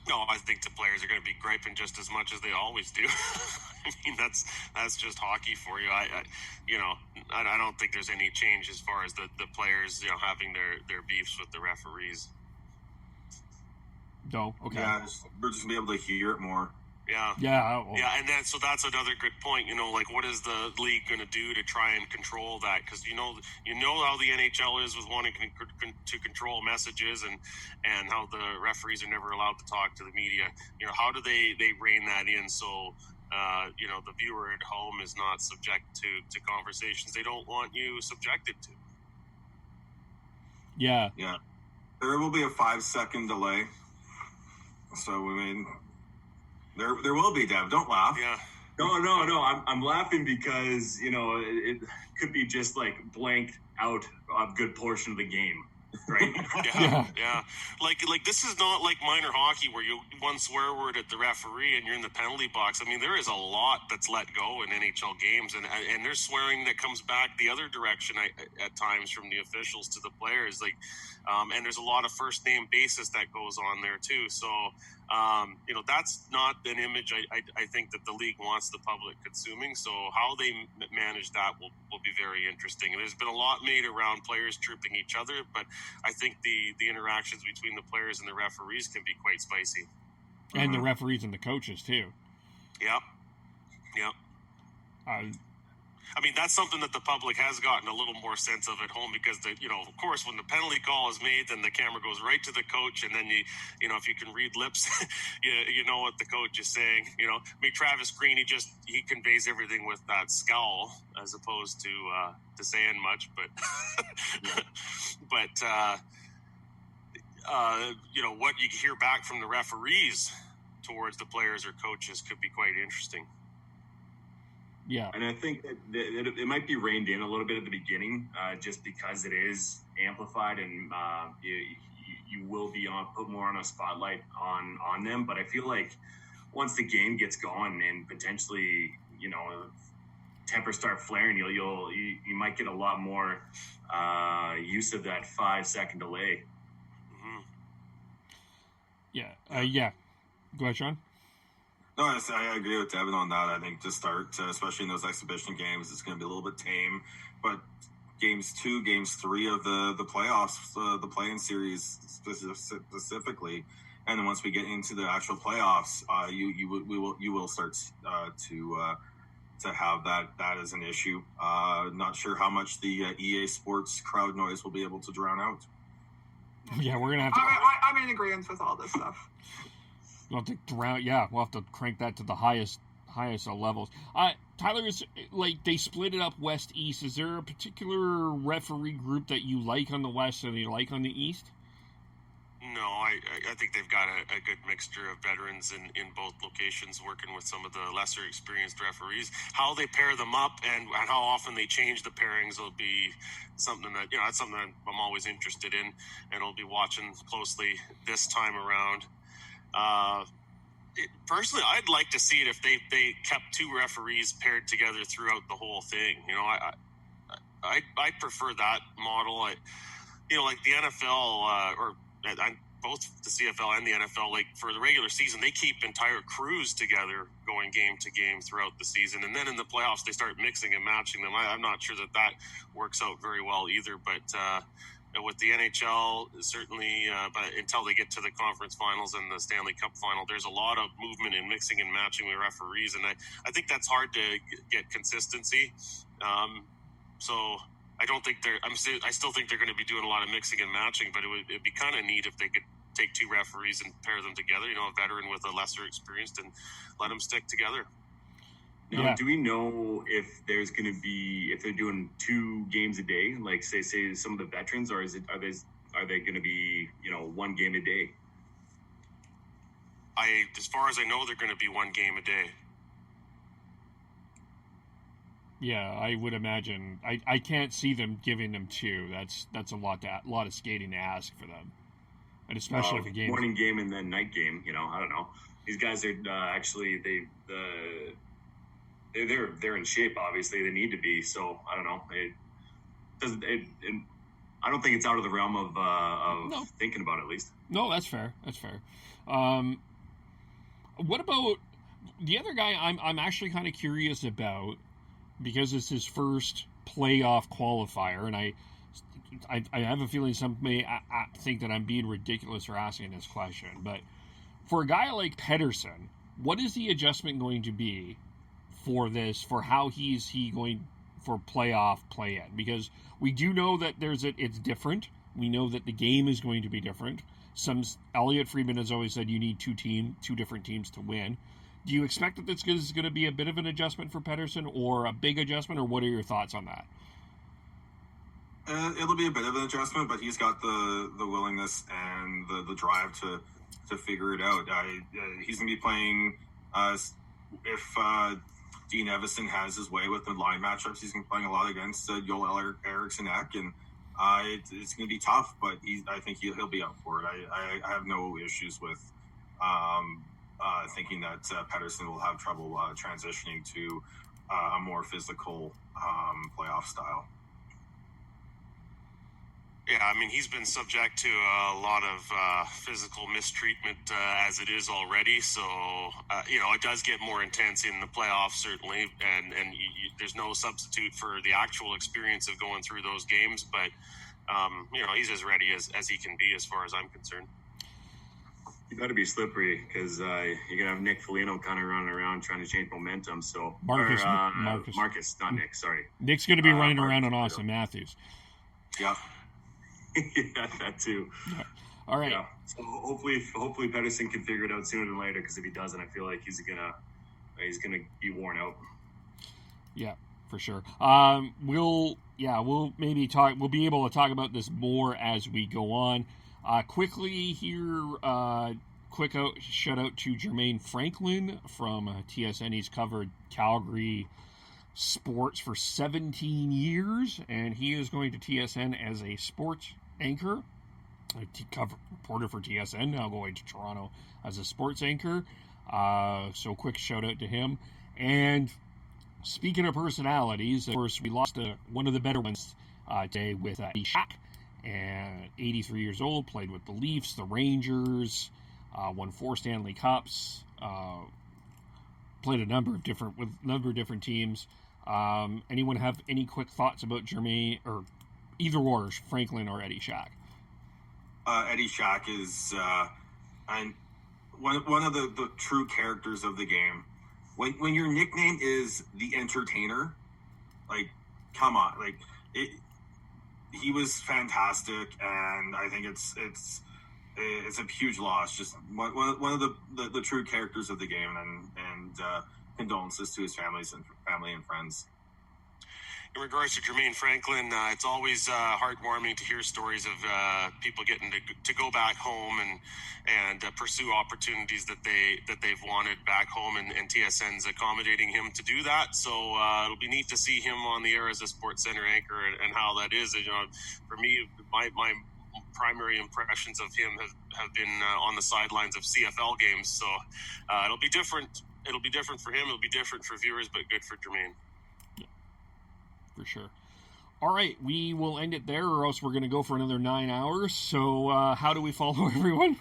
No, I think the players are going to be griping just as much as they always do. I mean, that's just hockey for you. I don't think there's any change as far as the players, having their beefs with the referees. No, okay. Yeah, we're just gonna be able to hear it more. Yeah. Yeah. Yeah, and that's another good point. Like, what is the league going to do to try and control that? Because you know how the NHL is with wanting to control messages and how the referees are never allowed to talk to the media. How do they rein that in so the viewer at home is not subject to conversations they don't want you subjected to? Yeah. Yeah. There will be a 5-second delay. So, I mean, there will be, Dev. Don't laugh. Yeah. No. I'm laughing because, it could be just like blanked out a good portion of the game. Right? Yeah. Like this is not like minor hockey where you one swear word at the referee and you're in the penalty box. I mean, there is a lot that's let go in NHL games, and there's swearing that comes back the other direction at times from the officials to the players. Like, and there's a lot of first name basis that goes on there too. So, that's not an image I think that the league wants the public consuming. So how they manage that will be very interesting. And there's been a lot made around players trooping each other, but I think the interactions between the players and the referees can be quite spicy. And the referees and the coaches too. Yep. I mean, that's something that the public has gotten a little more sense of at home because, of course, when the penalty call is made, then the camera goes right to the coach. And then, if you can read lips, you know what the coach is saying. I mean, Travis Green, he conveys everything with that scowl as opposed to saying much. But, what you hear back from the referees towards the players or coaches could be quite interesting. Yeah, and I think that it might be reined in a little bit at the beginning, just because it is amplified, and you will be put more on a spotlight on them. But I feel like once the game gets going and potentially, tempers start flaring, you might get a lot more use of that 5-second delay. Mm-hmm. Yeah. Go ahead, Sean. No, I agree with Devin on that. I think to start, especially in those exhibition games, it's going to be a little bit tame. But games 2, games 3 of the playoffs, the play-in series specifically, and then once we get into the actual playoffs, you will start to have that as an issue. Not sure how much the EA Sports crowd noise will be able to drown out. Yeah, we're gonna have to. I'm in agreement with all this stuff. We'll have to drown. Yeah, we'll have to crank that to the highest levels. Tyler, is like they split it up West East. Is there a particular referee group that you like on the West and you like on the East? No, I think they've got a good mixture of veterans in both locations, working with some of the lesser experienced referees. How they pair them up and how often they change the pairings will be something that that's something that I'm always interested in, and I'll be watching closely this time around. Personally, I'd like to see it if they kept 2 referees paired together throughout the whole thing. I prefer that model. Like the NFL both the CFL and the NFL, like for the regular season, they keep entire crews together going game to game throughout the season, and then in the playoffs they start mixing and matching them. I'm not sure that works out very well either, but. With the NHL, certainly, but until they get to the conference finals and the Stanley Cup final, there's a lot of movement in mixing and matching with referees, and I think that's hard to get consistency. So I don't think I still think they're going to be doing a lot of mixing and matching, but it'd be kind of neat if they could take 2 referees and pair them together. A veteran with a lesser experienced, and let them stick together. Now, do we know if there's going to be, if they're doing 2 games a day, like say some of the veterans, or are they going to be 1 game a day? As far as I know, they're going to be 1 game a day. Yeah, I would imagine. I can't see them giving them 2. That's a lot of skating to ask for them, and especially if a game morning game and then night game. I don't know. These guys are actually they're in shape. Obviously, they need to be. So I don't know. I don't think it's out of the realm of thinking about it, at least. No, that's fair. What about the other guy? I'm actually kind of curious about, because it's his first playoff qualifier, and I have a feeling some may think that I'm being ridiculous for asking this question, but for a guy like Pettersson, what is the adjustment going to be for this, for how he going for playoff play-in? Because we do know that it's different. We know that the game is going to be different. Elliot Friedman has always said you need two different teams to win. Do you expect that this is going to be a bit of an adjustment for Pettersson, or a big adjustment, or what are your thoughts on that? It'll be a bit of an adjustment, but he's got the willingness and the drive to figure it out. He's going to be playing if Dean Evison has his way with the line matchups. He's going to be playing a lot against Joel Eriksson Ek, and it's going to be tough, but I think he'll be up for it. I have no issues with thinking that Pettersson will have trouble transitioning to a more physical playoff style. Yeah, I mean, he's been subject to a lot of physical mistreatment as it is already. So, it does get more intense in the playoffs, certainly. And there's no substitute for the actual experience of going through those games. But, he's as ready as he can be as far as I'm concerned. You got to be slippery because you're going to have Nick Foligno kind of running around trying to change momentum. So Marcus, not Nick, sorry. Nick's going to be running around on Austin Matthews. Yeah. Yeah, that too. Yeah. All right. Yeah. So hopefully Pettersson can figure it out sooner than later, because if he doesn't, I feel like he's gonna be worn out. Yeah, for sure. We'll maybe talk. We'll be able to talk about this more as we go on. Quickly here, shout out to Jermaine Franklin from TSN. He's covered Calgary sports for 17 years, and he is going to TSN as a sports anchor, reporter for TSN, now going to Toronto as a sports anchor. So quick shout out to him. And speaking of personalities, of course, we lost one of the better ones today with Eddie Shack, and 83 years old, played with the Leafs, the Rangers, won 4 Stanley Cups, played a number of different teams. Anyone have any quick thoughts about Jermaine, or either or, Franklin or Eddie Shack? Eddie Shack is one of the true characters of the game. When your nickname is the Entertainer, like, come on, like he was fantastic, and I think it's a huge loss. Just one of the true characters of the game, and condolences to his family and friends. In regards to Jermaine Franklin, it's always heartwarming to hear stories of people getting to go back home and pursue opportunities that they've wanted back home, and TSN's accommodating him to do that. So it'll be neat to see him on the air as a Sports Center anchor and how that is. For me, my primary impressions of him have been on the sidelines of CFL games. So it'll be different. It'll be different for him. It'll be different for viewers, but good for Jermaine. Yeah, for sure. All right, we will end it there, or else we're going to go for another 9 hours. So how do we follow everyone?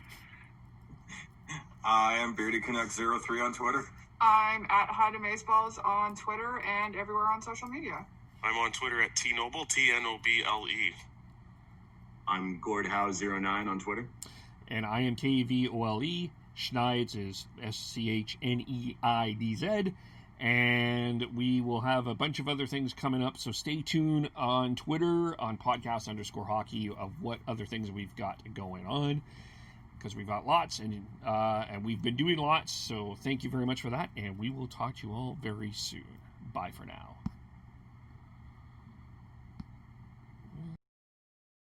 I am Bearded Canuck 03 on Twitter. I'm at Heidi Mazeballs on Twitter and everywhere on social media. I'm on Twitter at Tnoble, Tnoble. I'm GordHowe09 on Twitter. And I am KVOLE. Schneids is SCHNEIDZ, and we will have a bunch of other things coming up, so stay tuned on Twitter, on podcast_hockey, of what other things we've got going on, because we've got lots, and we've been doing lots, so thank you very much for that, and we will talk to you all very soon. Bye for now.